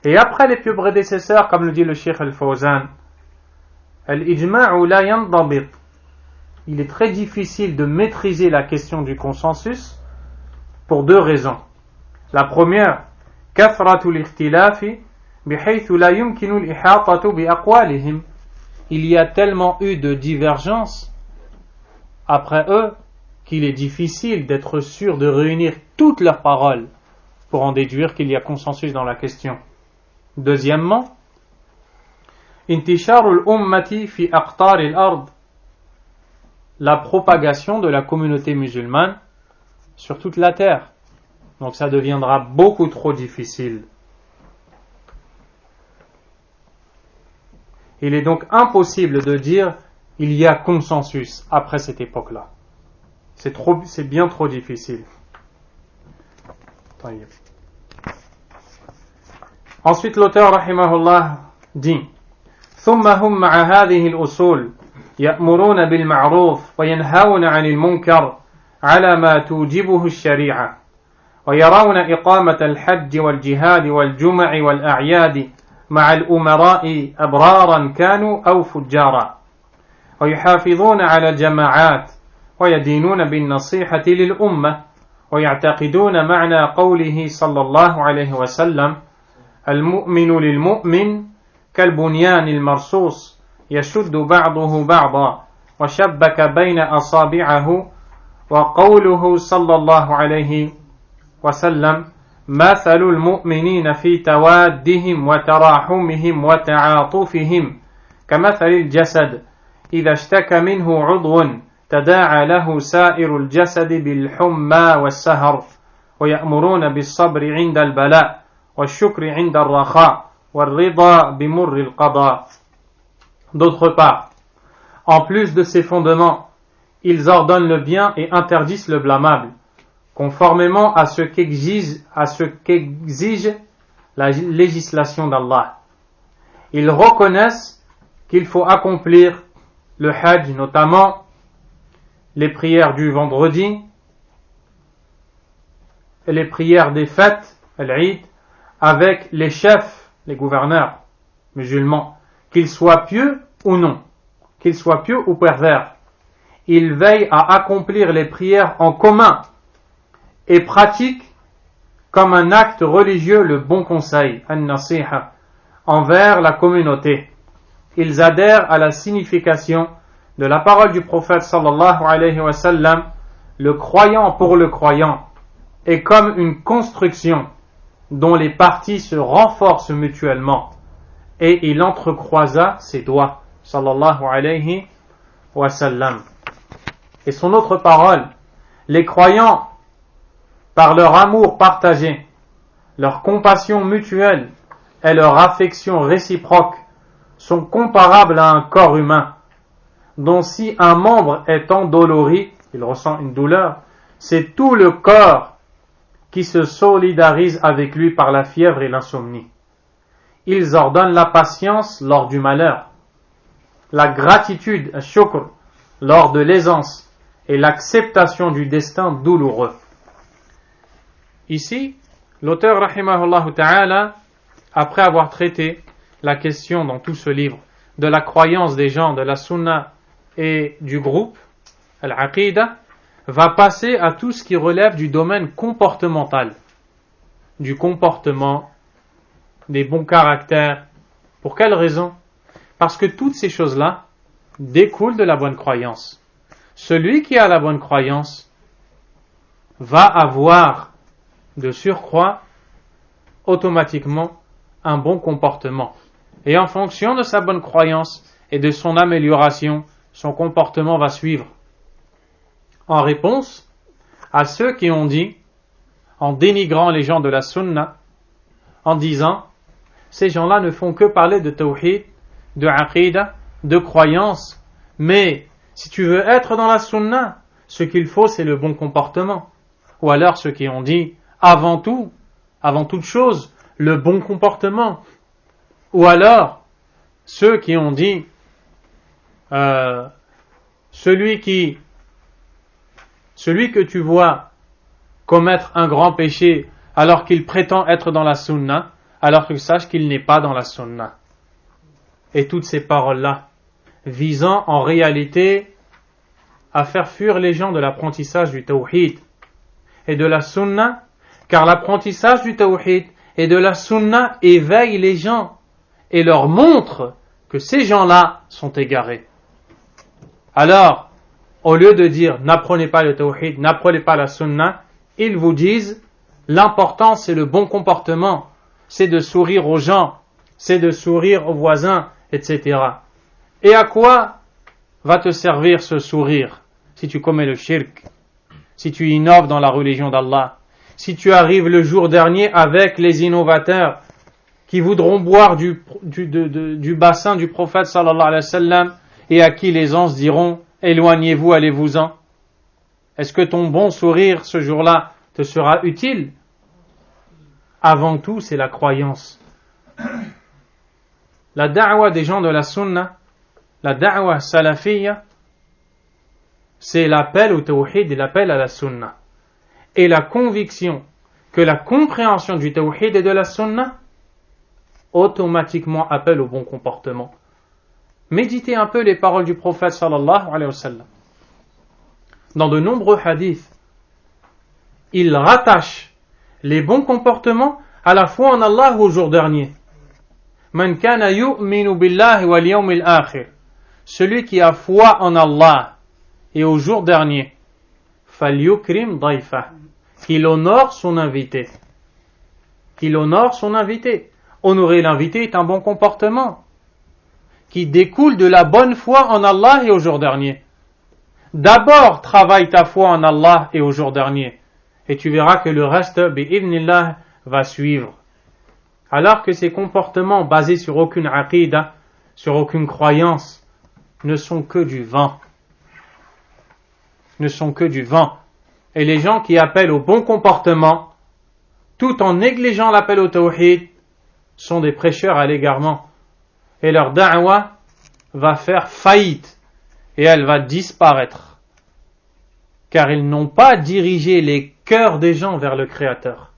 Et après les pieux prédécesseurs, comme le dit le Cheikh Al-Fawzan, al-ijma'u la yandabit. Il est très difficile de maîtriser la question du consensus pour deux raisons. La première, كثرة الاختلاف بحيث لا يمكن الإحاطة بأقوالهم. il y a tellement eu de divergences après eux qu'il est difficile d'être sûr de réunir toutes leurs paroles pour en déduire qu'il y a consensus dans la question. Deuxièmement, intisharul ummati fi aqtar al-ard, la propagation de la communauté musulmane sur toute la terre. Donc ça deviendra beaucoup trop difficile. Il est donc impossible de dire il y a consensus après cette époque-là. C'est bien trop difficile. Ensuite, l'auteur rahimahullah dit ثم هم مع هذه الأصول يأمرون بالمعروف وينهون عن المنكر على ما توجبه الشريعة ويرون إقامة الحج والجهاد والجمع والأعياد مع الأمراء أبرارا كانوا أو فجارا ويحافظون على الجماعات ويدينون بالنصيحة للأمة ويعتقدون معنى قوله صلى الله عليه وسلم المؤمن للمؤمن كالبنيان المرصوص يشد بعضه بعضا وشبك بين أصابعه وقوله صلى الله عليه وسلم مثل المؤمنين في توادهم وتراحمهم وتعاطفهم كمثل الجسد إذا اشتكى منه عضو تداعى له سائر الجسد بالحمى والسهر ويأمرون بالصبر عند البلاء والشكر عند الرخاء والرضا بمر القضاء. D'autre part, en plus de ces fondements, ils ordonnent le bien et interdisent le blâmable, conformément à ce qu'exige la législation d'Allah. Ils reconnaissent qu'il faut accomplir le hajj, notamment les prières du vendredi et les prières des fêtes, l'Eid, avec les chefs, les gouverneurs musulmans, qu'ils soient pieux ou non, qu'ils soient pieux ou pervers. Ils veillent à accomplir les prières en commun et pratiquent comme un acte religieux le bon conseil, an-nasiha, envers la communauté. Ils adhèrent à la signification de la parole du prophète sallallahu alayhi wa sallam, le croyant pour le croyant est comme une construction dont les parties se renforcent mutuellement, et il entrecroisa ses doigts sallallahu alayhi wa sallam. Et son autre parole, les croyants par leur amour partagé, leur compassion mutuelle et leur affection réciproque sont comparables à un corps humain dont si un membre est endolori, il ressent une douleur, c'est tout le corps qui se solidarise avec lui par la fièvre et l'insomnie. Ils ordonnent la patience lors du malheur, la gratitude, shukr, lors de l'aisance et l'acceptation du destin douloureux. Ici, l'auteur rahimahullah ta'ala, après avoir traité la question dans tout ce livre de la croyance des gens, de la sunna et du groupe, al-aqidah, va passer à tout ce qui relève du domaine comportemental, du comportement, des bons caractères. Pour quelle raison? Parce que toutes ces choses-là découlent de la bonne croyance. Celui qui a la bonne croyance va avoir de surcroît automatiquement un bon comportement. Et en fonction de sa bonne croyance et de son amélioration, son comportement va suivre. En réponse à ceux qui ont dit, en dénigrant les gens de la sunna, en disant, ces gens-là ne font que parler de tawhid, de aqidah, de croyance, mais si tu veux être dans la sunna, ce qu'il faut c'est le bon comportement. Ou alors ceux qui ont dit, avant toute chose, le bon comportement. Ou alors ceux qui ont dit, celui que tu vois commettre un grand péché alors qu'il prétend être dans la sunna, alors que sache qu'il n'est pas dans la sunna. Et toutes ces paroles-là, visant en réalité à faire fuir les gens de l'apprentissage du tawhid et de la sunna, car l'apprentissage du tawhid et de la sunna éveille les gens et leur montre que ces gens-là sont égarés. Alors, au lieu de dire n'apprenez pas le tawhid, n'apprenez pas la sunna, ils vous disent l'important c'est le bon comportement, c'est de sourire aux gens, c'est de sourire aux voisins, etc. Et à quoi va te servir ce sourire si tu commets le shirk, si tu innoves dans la religion d'Allah, si tu arrives le jour dernier avec les innovateurs qui voudront boire du bassin du prophète sallallahu alayhi wa sallam et à qui les anges diront éloignez-vous, allez-vous-en. Est-ce que ton bon sourire ce jour-là te sera utile? Avant tout, c'est la croyance. La da'wa des gens de la sunna, la da'wa salafiyya, c'est l'appel au tawhid et l'appel à la sunna. Et la conviction que la compréhension du tawhid et de la sunna automatiquement appelle au bon comportement. Méditez un peu les paroles du prophète sallallahu alayhi wa sallam. Dans de nombreux hadiths, il rattache les bons comportements à la foi en Allah au jour dernier. Man kana yu'minu billahi wal yawmil akhir. Celui qui a foi en Allah et au jour dernier, falyukrim dayfah. Qu'il honore son invité. Qu'il honore son invité. Honorer l'invité est un bon comportement qui découle de la bonne foi en Allah et au jour dernier. D'abord, travaille ta foi en Allah et au jour dernier. Et tu verras que le reste, bi'idhnillah, va suivre. Alors que ces comportements basés sur aucune aqidah, sur aucune croyance, ne sont que du vent. Ne sont que du vent. Et les gens qui appellent au bon comportement, tout en négligeant l'appel au tawhid, sont des prêcheurs à l'égarement. Et leur da'wa va faire faillite. Et elle va disparaître. Car ils n'ont pas dirigé les cœurs des gens vers le Créateur.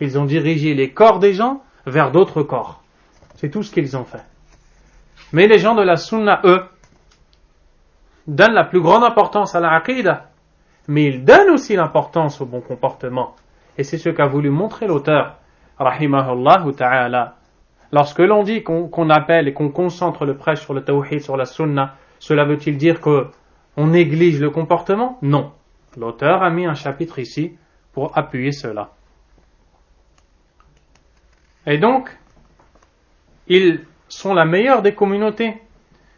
Ils ont dirigé les corps des gens vers d'autres corps. C'est tout ce qu'ils ont fait. Mais les gens de la sunna, eux, donnent la plus grande importance à la aqidah, mais ils donnent aussi l'importance au bon comportement. Et c'est ce qu'a voulu montrer l'auteur, rahimahullah ta'ala. Lorsque l'on dit qu'on appelle et qu'on concentre le prêche sur le tawhid, sur la sunna, cela veut-il dire qu'on néglige le comportement? Non. L'auteur a mis un chapitre ici pour appuyer cela. Et donc, ils sont la meilleure des communautés.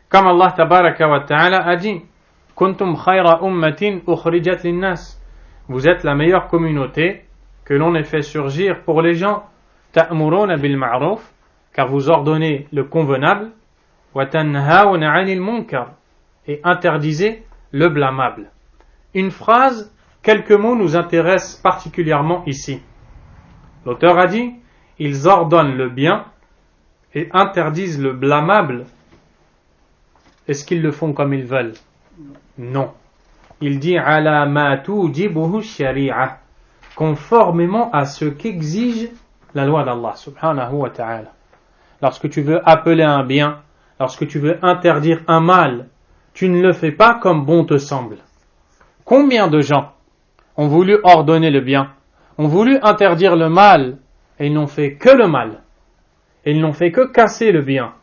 Comme Allah tabaraka wa ta'ala a dit, Kuntum khayra ummatin ukhrijat linnas. Vous êtes la meilleure communauté que l'on ait fait surgir pour les gens. Ta'muruna bil ma'ruf, car vous ordonnez le convenable. Wa tanhauna 'anil munkar, et interdisez le blâmable. Une phrase, quelques mots nous intéressent particulièrement ici. L'auteur a dit, ils ordonnent le bien et interdisent le blâmable. Est-ce qu'ils le font comme ils veulent? Non. Il dit ala ma tujibuhu shari'a, conformément à ce qu'exige la loi d'Allah subhanahu wa ta'ala. Lorsque tu veux appeler un bien, lorsque tu veux interdire un mal, tu ne le fais pas comme bon te semble. Combien de gens ont voulu ordonner le bien, ont voulu interdire le mal, et ils n'ont fait que le mal. Et ils n'ont fait que casser le bien,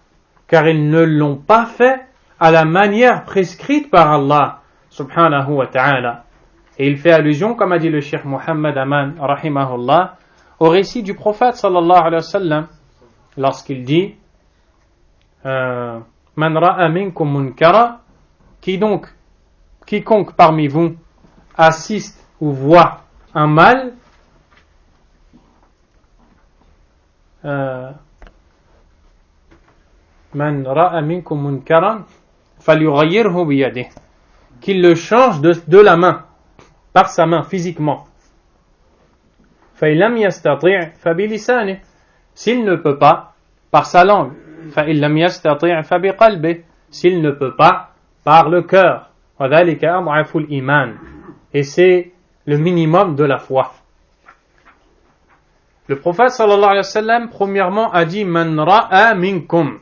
car ils ne l'ont pas fait à la manière prescrite par Allah subhanahu wa ta'ala. Et il fait allusion, comme a dit le Cheikh Muhammad Aman rahimahullah, au récit du prophète sallallahu alayhi wa sallam, lorsqu'il dit Man ra'a minkum munkara, quiconque parmi vous assiste ou voit un mal, Man ra'a minkum munkaran falyughayyirhu biyadihi, qu'il le change de la main, par sa main, physiquement. Fa illam yastati' fa bilisanihi, s'il ne peut pas, par sa langue. Fa illam yastati' fa biqalbihi, s'il ne peut pas, par le cœur. Wa dhalika ad'afu al-iman, et c'est le minimum de la foi. Le prophète sallallahu alayhi wa sallam, premièrement, a dit Man ra'a minkum,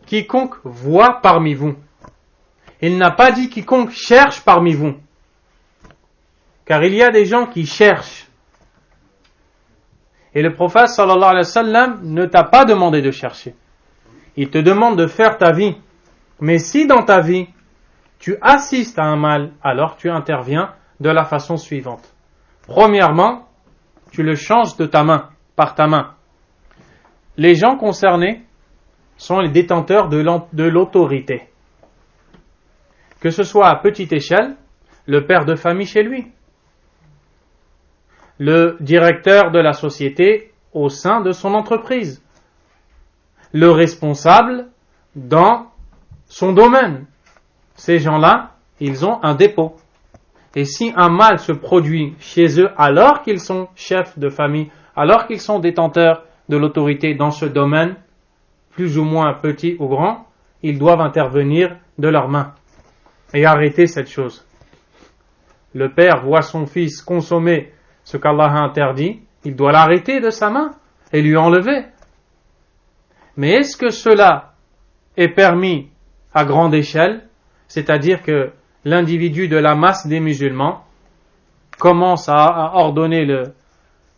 quiconque voit parmi vous. Il n'a pas dit quiconque cherche parmi vous. Car il y a des gens qui cherchent. Et le prophète sallallahu alayhi wa sallam ne t'a pas demandé de chercher. Il te demande de faire ta vie. Mais si dans ta vie, tu assistes à un mal, alors tu interviens de la façon suivante. Premièrement, tu le changes de ta main, par ta main. Les gens concernés sont les détenteurs de l'autorité. Que ce soit à petite échelle, le père de famille chez lui, le directeur de la société au sein de son entreprise, le responsable dans son domaine. Ces gens-là, ils ont un dépôt. Et si un mal se produit chez eux alors qu'ils sont chefs de famille, alors qu'ils sont détenteurs de l'autorité dans ce domaine, plus ou moins petit ou grand, ils doivent intervenir de leurs mains et arrêter cette chose. Le père voit son fils consommer ce qu'Allah a interdit, il doit l'arrêter de sa main et lui enlever. Mais est-ce que cela est permis à grande échelle? C'est-à-dire que l'individu de la masse des musulmans commence à ordonner le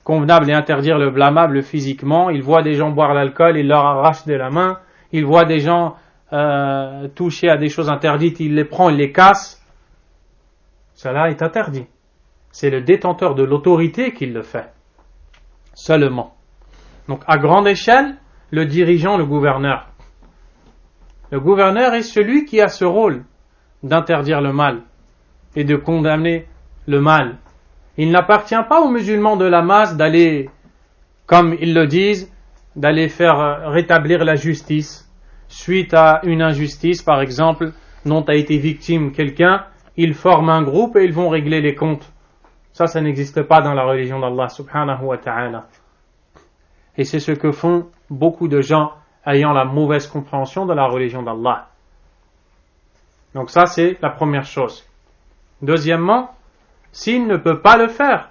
convenable et interdire le blâmable physiquement. Il voit des gens boire l'alcool, il leur arrache de la main. Il voit des gens toucher à des choses interdites, il les prend, il les casse. Cela est interdit. C'est le détenteur de l'autorité qui le fait. Seulement. Donc à grande échelle, le dirigeant, le gouverneur. Le gouverneur est celui qui a ce rôle d'interdire le mal et de condamner le mal. Il n'appartient pas aux musulmans de la masse d'aller, comme ils le disent, d'aller faire rétablir la justice. Suite à une injustice, par exemple, dont a été victime quelqu'un, ils forment un groupe et ils vont régler les comptes. Ça n'existe pas dans la religion d'Allah subhanahu wa ta'ala. Et c'est ce que font beaucoup de gens ayant la mauvaise compréhension de la religion d'Allah. Donc ça, c'est la première chose. Deuxièmement, s'il ne peut pas le faire,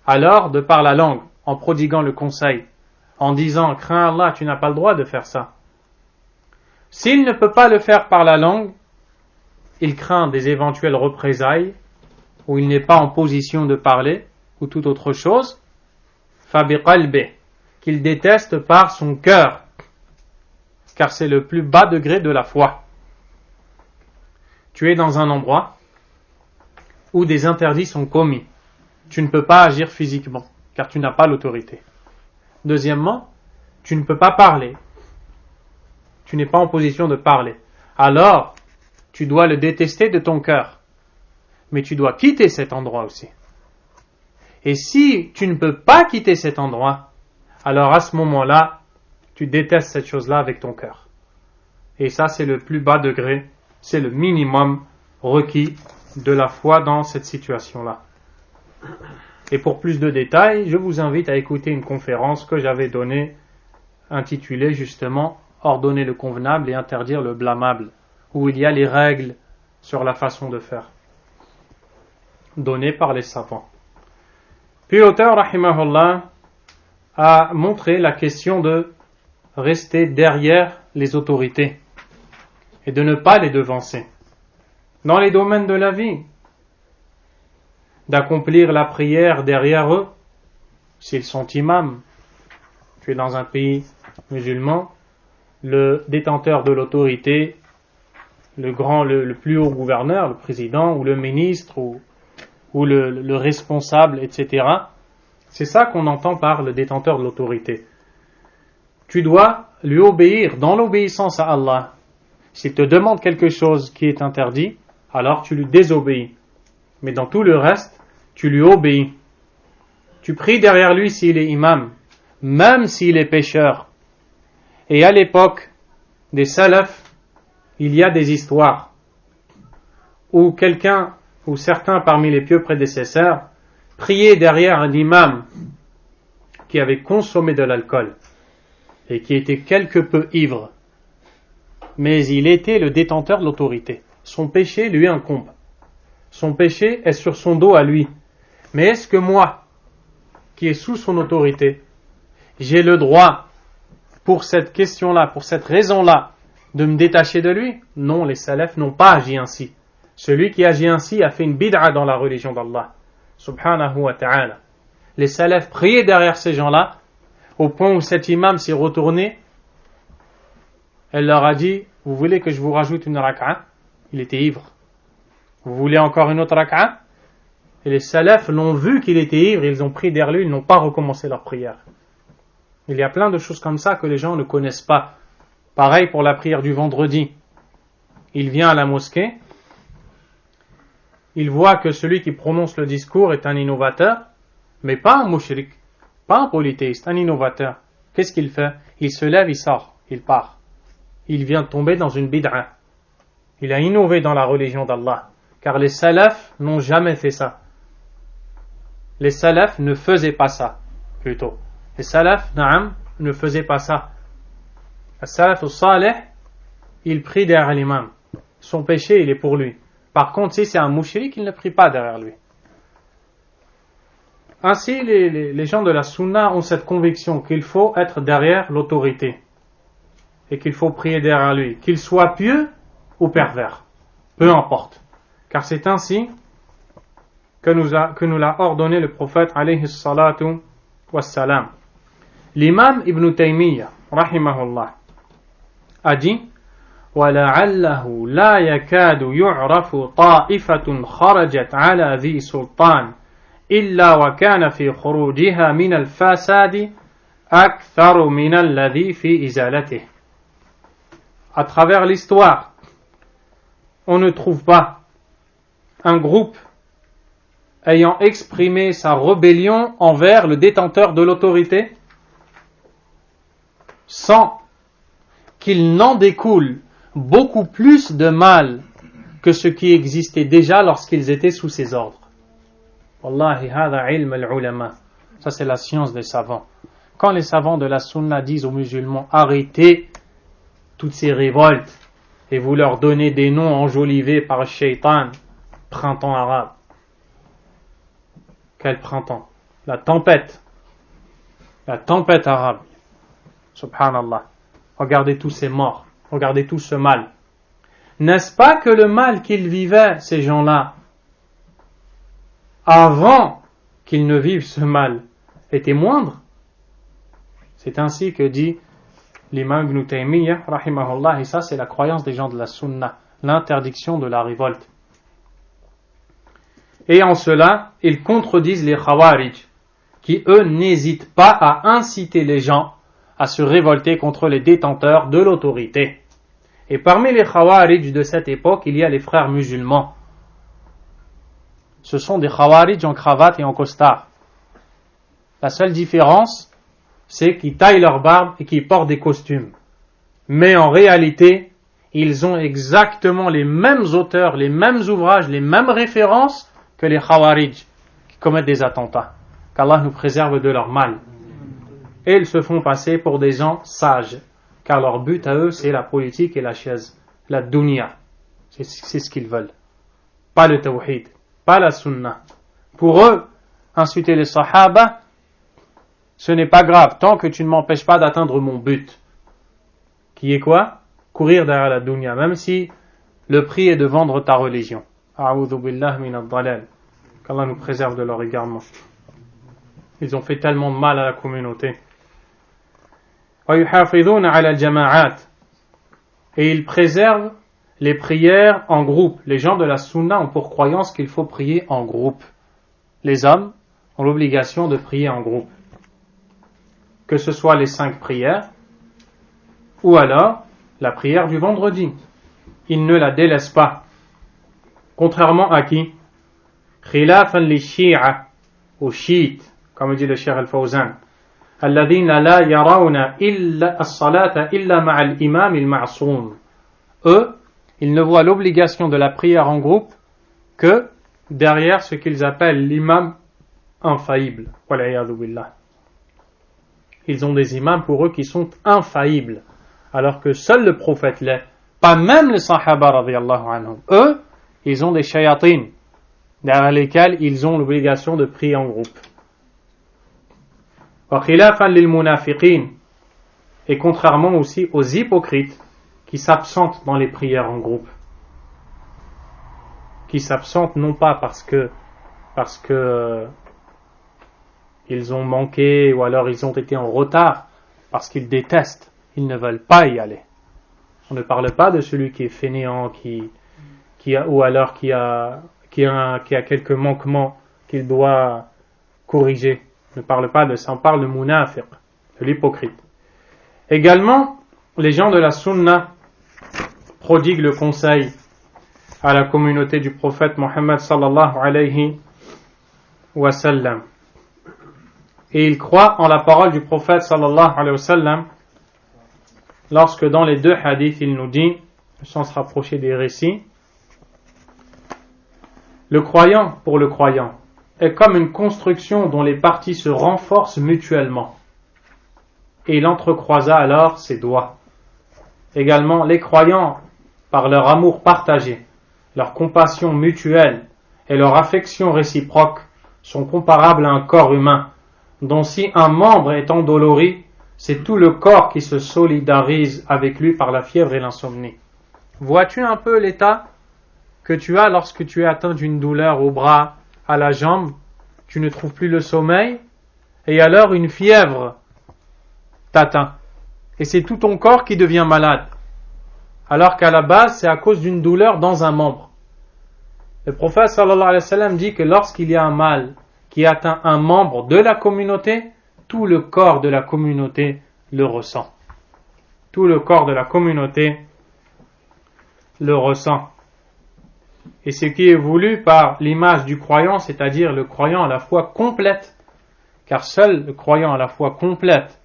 alors, de par la langue, en prodiguant le conseil, en disant « Crains Allah, tu n'as pas le droit de faire ça ». S'il ne peut pas le faire par la langue, il craint des éventuelles représailles, ou il n'est pas en position de parler, ou toute autre chose, فَبِقَلْبِهِ, qu'il déteste par son cœur, car c'est le plus bas degré de la foi. Tu es dans un endroit où des interdits sont commis. Tu ne peux pas agir physiquement, car tu n'as pas l'autorité. Deuxièmement, tu ne peux pas parler. Tu n'es pas en position de parler. Alors, tu dois le détester de ton cœur. Mais tu dois quitter cet endroit aussi. Et si tu ne peux pas quitter cet endroit, alors à ce moment-là, tu détestes cette chose-là avec ton cœur. Et ça, c'est le plus bas degré, c'est le minimum requis de la foi dans cette situation-là. Et pour plus de détails, je vous invite à écouter une conférence que j'avais donnée, intitulée justement « Ordonner le convenable et interdire le blâmable », où il y a les règles sur la façon de faire, données par les savants. Puis l'auteur, rahimahullah, a montré la question de rester derrière les autorités et de ne pas les devancer. Dans les domaines de la vie, d'accomplir la prière derrière eux, s'ils sont imams. Tu es dans un pays musulman, le détenteur de l'autorité, le plus haut gouverneur, le président ou le ministre ou le responsable, etc. C'est ça qu'on entend par le détenteur de l'autorité. Tu dois lui obéir dans l'obéissance à Allah. S'il te demande quelque chose qui est interdit, alors tu lui désobéis. Mais dans tout le reste, tu lui obéis. Tu pries derrière lui s'il est imam, même s'il est pécheur. Et à l'époque des salafs, il y a des histoires où quelqu'un ou certains parmi les pieux prédécesseurs priaient derrière un imam qui avait consommé de l'alcool et qui était quelque peu ivre. Mais il était le détenteur de l'autorité. Son péché lui incombe. Son péché est sur son dos à lui. Mais est-ce que moi, qui est sous son autorité, j'ai le droit, pour cette question-là, pour cette raison-là, de me détacher de lui? Non, les salafs n'ont pas agi ainsi. Celui qui agit ainsi a fait une bid'a dans la religion d'Allah, subhanahu wa ta'ala. Les salafs priaient derrière ces gens-là, au point où cet imam s'est retourné, elle leur a dit, vous voulez que je vous rajoute une rak'a? Il était ivre. Vous voulez encore une autre rak'a? Et les salafs l'ont vu qu'il était ivre, ils ont pris derrière lui, ils n'ont pas recommencé leur prière. Il y a plein de choses comme ça que les gens ne connaissent pas. Pareil pour la prière du vendredi. Il vient à la mosquée, il voit que celui qui prononce le discours est un innovateur, mais pas un mushrik, pas un polythéiste, un innovateur. Qu'est-ce qu'il fait? Il se lève, il sort, il part. Il vient de tomber dans une bid'a. Il a innové dans la religion d'Allah, car les salafs n'ont jamais fait ça. Les salafs ne faisaient pas ça, plutôt. Les salafs, ne faisaient pas ça. Le salaf al-salih, il prie derrière l'imam. Son péché, il est pour lui. Par contre, si c'est un mushrik, il ne prie pas derrière lui. Ainsi, les gens de la sunna ont cette conviction qu'il faut être derrière l'autorité et qu'il faut prier derrière lui, qu'il soit pieux ou pervers, peu importe. Car c'est ainsi que nous l'a ordonné le prophète alayhi salatu wassalam. L'imam Ibn Taymiyyah, rahimahullah, a dit وَلَعَلَّهُ لَا يَكَادُ يُعْرَفُ طَائِفَةٌ خَرَجَتْ عَلَى ذِي سُلْطَانٍ إِلَّا وَكَانَ فِي خُرُوجِهَا مِنَ الْفَسَادِ أَكْثَرُ مِنَ الَّذِي فِي إِزَالَتِهِ. À travers l'histoire, on ne trouve pas un groupe ayant exprimé sa rébellion envers le détenteur de l'autorité sans qu'il n'en découle beaucoup plus de mal que ce qui existait déjà lorsqu'ils étaient sous ses ordres. Wallahi, hada ilm al-ulama. Ça, c'est la science des savants. Quand les savants de la sunna disent aux musulmans arrêtez toutes ces révoltes et vous leur donnez des noms enjolivés par le shaitan, printemps arabe. Quel printemps? La tempête arabe. Subhanallah. Regardez tous ces morts, regardez tout ce mal. N'est-ce pas que le mal qu'ils vivaient, ces gens-là, avant qu'ils ne vivent ce mal, était moindre? C'est ainsi que dit l'imam Ibn Taymiyyah, rahimahullah, et ça c'est la croyance des gens de la sunna, l'interdiction de la révolte. Et en cela, ils contredisent les khawarij, qui eux n'hésitent pas à inciter les gens à se révolter contre les détenteurs de l'autorité. Et parmi les khawarij de cette époque, il y a les frères musulmans. Ce sont des khawarij en cravate et en costard. La seule différence, c'est qu'ils taillent leur barbe et qu'ils portent des costumes. Mais en réalité, ils ont exactement les mêmes auteurs, les mêmes ouvrages, les mêmes références que les khawarij qui commettent des attentats. Qu'Allah nous préserve de leur mal. Et ils se font passer pour des gens sages, car leur but à eux, c'est la politique et la chaise, la dunya. C'est ce qu'ils veulent. Pas le tawhid, pas la sunna. Pour eux, insulter les sahaba, ce n'est pas grave, tant que tu ne m'empêches pas d'atteindre mon but. Qui est quoi? Courir derrière la dunya, même si le prix est de vendre ta religion. A'udhu billah min ad-dalal. Qu'Allah nous préserve de leur égarement. Ils ont fait tellement de mal à la communauté. Et ils préservent les prières en groupe. Les gens de la sunna ont pour croyance qu'il faut prier en groupe. Les hommes ont l'obligation de prier en groupe. Que ce soit les 5 prières, ou alors la prière du vendredi. Ils ne la délaissent pas. Contrairement à qui? Khilafan li shi'a, aux chiites, comme dit le Cheikh Al-Fawzan. الذين لا يرون إلا الصلاة إلا مع الإمام المعصوم. Eux, ils ne voient l'obligation de la prière en groupe que derrière ce qu'ils appellent l'imam infaillible. Wal'iyadhu billah. Ils ont des imams pour eux qui sont infaillibles, alors que seul le prophète l'est. Pas même les sahaba radiyallahu anhum. Eux, ils ont des shayatines derrière lesquels ils ont l'obligation de prier en groupe. Et contrairement aussi aux hypocrites qui s'absentent dans les prières en groupe, qui s'absentent non pas parce que ils ont manqué ou alors ils ont été en retard parce qu'ils détestent, ils ne veulent pas y aller. On ne parle pas de celui qui est fainéant, ou alors qui a quelques manquements qu'il doit corriger. On ne parle pas de ça, on parle de munafiq, de l'hypocrite. Également, les gens de la sunna prodiguent le conseil à la communauté du prophète Mohammed sallallahu alayhi wa sallam. Et ils croient en la parole du prophète sallallahu alayhi wa sallam lorsque dans les deux hadiths il nous dit, sans se rapprocher des récits, le croyant pour le croyant est comme une construction dont les parties se renforcent mutuellement. Et il entrecroisa alors ses doigts. Également, les croyants, par leur amour partagé, leur compassion mutuelle et leur affection réciproque, sont comparables à un corps humain, dont si un membre est endolori, c'est tout le corps qui se solidarise avec lui par la fièvre et l'insomnie. Vois-tu un peu l'état que tu as lorsque tu es atteint d'une douleur au bras, à la jambe, tu ne trouves plus le sommeil, et alors une fièvre t'atteint. Et c'est tout ton corps qui devient malade. Alors qu'à la base, c'est à cause d'une douleur dans un membre. Le prophète sallallahu alayhi wa sallam dit que lorsqu'il y a un mal qui atteint un membre de la communauté, tout le corps de la communauté le ressent. Tout le corps de la communauté le ressent. Et ce qui est voulu par l'image du croyant, c'est-à-dire le croyant à la foi complète, car seul le croyant à la foi complète,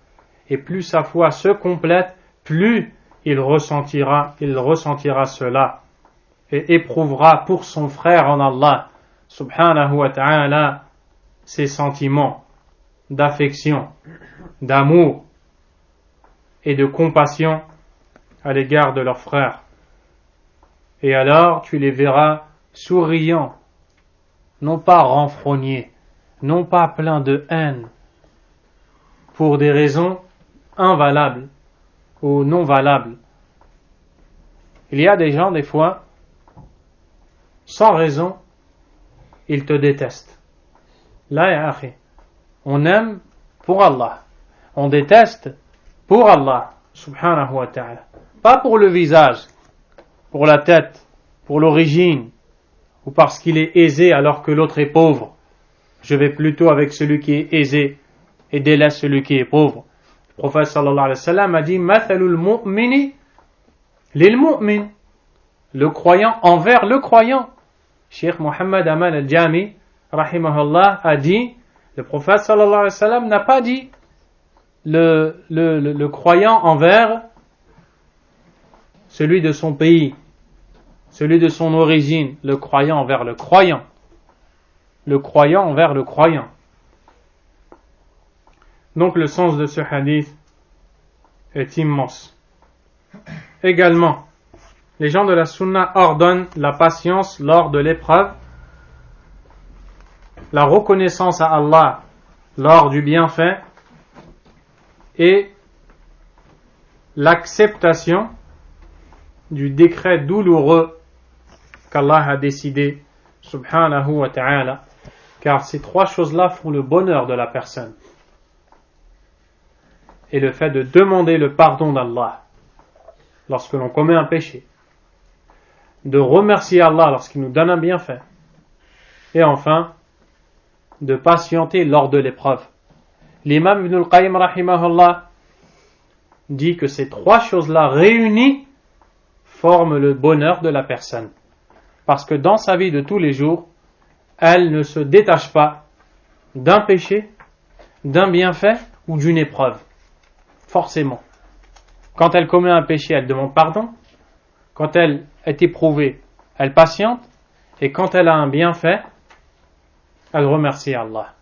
et plus sa foi se complète, plus il ressentira cela, et éprouvera pour son frère en Allah, subhanahu wa ta'ala, ses sentiments d'affection, d'amour et de compassion à l'égard de leur frère. Et alors tu les verras souriants, non pas renfrognés, non pas pleins de haine, pour des raisons invalables ou non valables. Il y a des gens, des fois, sans raison, ils te détestent. Là, ya akhi, on aime pour Allah, on déteste pour Allah, subhanahu wa ta'ala. Pas pour le visage, pour la tête, pour l'origine, ou parce qu'il est aisé alors que l'autre est pauvre. Je vais plutôt avec celui qui est aisé et délaisse celui qui est pauvre. Le prophète sallallahu alayhi wa sallam a dit mathalul mu'mini lil mu'min, le croyant envers le croyant. Cheikh Mohammed Aman al-Jami rahimahullah a dit, le prophète sallallahu alayhi wa sallam n'a pas dit le croyant envers celui de son pays, celui de son origine, le croyant envers le croyant, le croyant envers le croyant. Donc le sens de ce hadith est immense. Également, les gens de la sunna ordonnent la patience lors de l'épreuve, la reconnaissance à Allah lors du bienfait et l'acceptation du décret douloureux qu'Allah a décidé, subhanahu wa ta'ala, car ces trois choses-là font le bonheur de la personne. Et le fait de demander le pardon d'Allah lorsque l'on commet un péché, de remercier Allah lorsqu'il nous donne un bienfait, et enfin, de patienter lors de l'épreuve. L'imam Ibn al-Qayyim rahimahullah dit que ces trois choses-là réunies forment le bonheur de la personne. Parce que dans sa vie de tous les jours, elle ne se détache pas d'un péché, d'un bienfait ou d'une épreuve. Forcément. Quand elle commet un péché, elle demande pardon. Quand elle est éprouvée, elle patiente. Et quand elle a un bienfait, elle remercie Allah.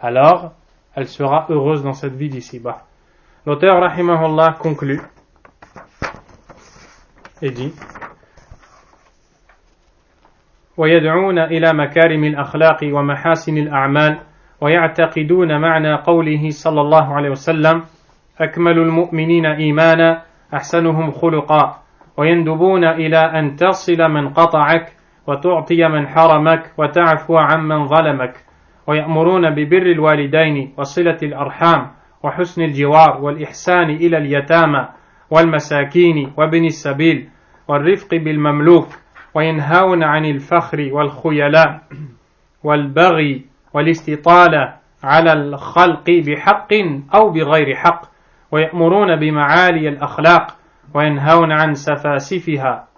Alors, elle sera heureuse dans cette vie d'ici-bas. L'auteur, rahimahullah, conclut et dit ويدعون إلى مكارم الأخلاق ومحاسن الأعمال ويعتقدون معنى قوله صلى الله عليه وسلم أكمل المؤمنين إيمانا أحسنهم خلقا ويندبون إلى أن تصل من قطعك وتعطي من حرمك وتعفو عمن ظلمك ويأمرون ببر الوالدين وصلة الأرحام وحسن الجوار والإحسان إلى اليتامى والمساكين وابن السبيل والرفق بالمملوك وينهون عن الفخر والخيلاء والبغي والاستطالة على الخلق بحق أو بغير حق ويأمرون بمعالي الأخلاق وينهون عن سفاسفها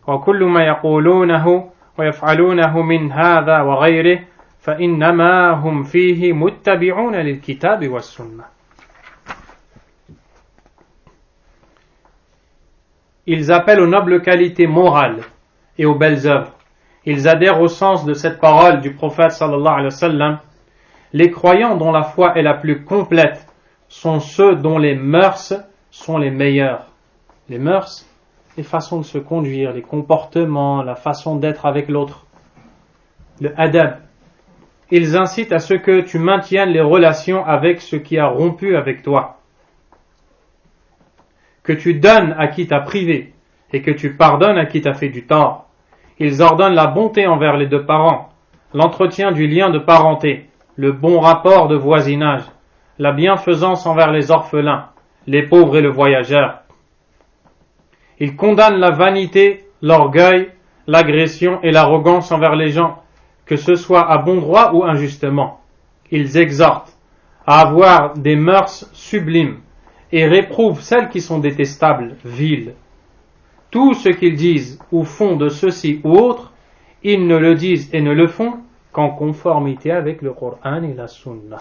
وكل ما يقولونه ويفعلونه من هذا وغيره فإنما هم فيه متبعون للكتاب والسنة. Ils appellent aux nobles qualités morales et aux belles œuvres. Ils adhèrent au sens de cette parole du prophète sallallahu alayhi wa sallam. Les croyants dont la foi est la plus complète sont ceux dont les mœurs sont les meilleures. Les mœurs, les façons de se conduire, les comportements, la façon d'être avec l'autre. Le adab. Ils incitent à ce que tu maintiennes les relations avec ce qui a rompu avec toi. Que tu donnes à qui t'a privé et que tu pardonnes à qui t'a fait du tort. Ils ordonnent la bonté envers les deux parents, l'entretien du lien de parenté, le bon rapport de voisinage, la bienfaisance envers les orphelins, les pauvres et le voyageur. Ils condamnent la vanité, l'orgueil, l'agression et l'arrogance envers les gens, que ce soit à bon droit ou injustement. Ils exhortent à avoir des mœurs sublimes et réprouvent celles qui sont détestables, viles. Tout ce qu'ils disent ou font de ceci ou autre, ils ne le disent et ne le font qu'en conformité avec le Coran et la Sunna.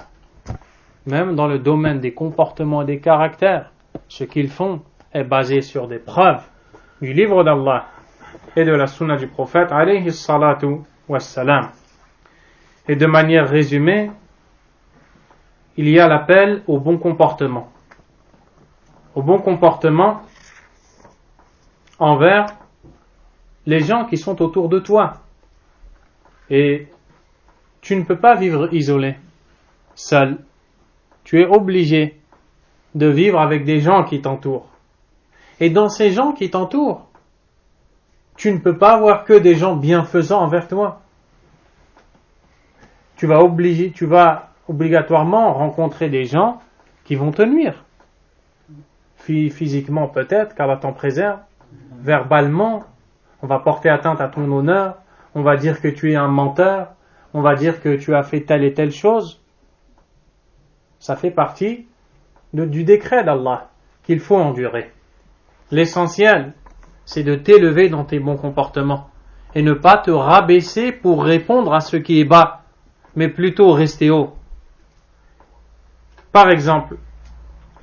Même dans le domaine des comportements et des caractères, ce qu'ils font est basé sur des preuves du livre d'Allah et de la Sunna du prophète alayhi salatu wassalam. Et de manière résumée, il y a l'appel au bon comportement. Au bon comportement envers les gens qui sont autour de toi. Et tu ne peux pas vivre isolé, seul. Tu es obligé de vivre avec des gens qui t'entourent. Et dans ces gens qui t'entourent, tu ne peux pas avoir que des gens bienfaisants envers toi. Tu vas obligatoirement rencontrer des gens qui vont te nuire. Physiquement peut-être, qu'Allah t'en préserve. Verbalement, on va porter atteinte à ton honneur. On va dire que tu es un menteur. On va dire que tu as fait telle et telle chose. Ça fait partie du décret d'Allah qu'il faut endurer. L'essentiel, c'est de t'élever dans tes bons comportements et ne pas te rabaisser pour répondre à ce qui est bas, mais plutôt rester haut. Par exemple,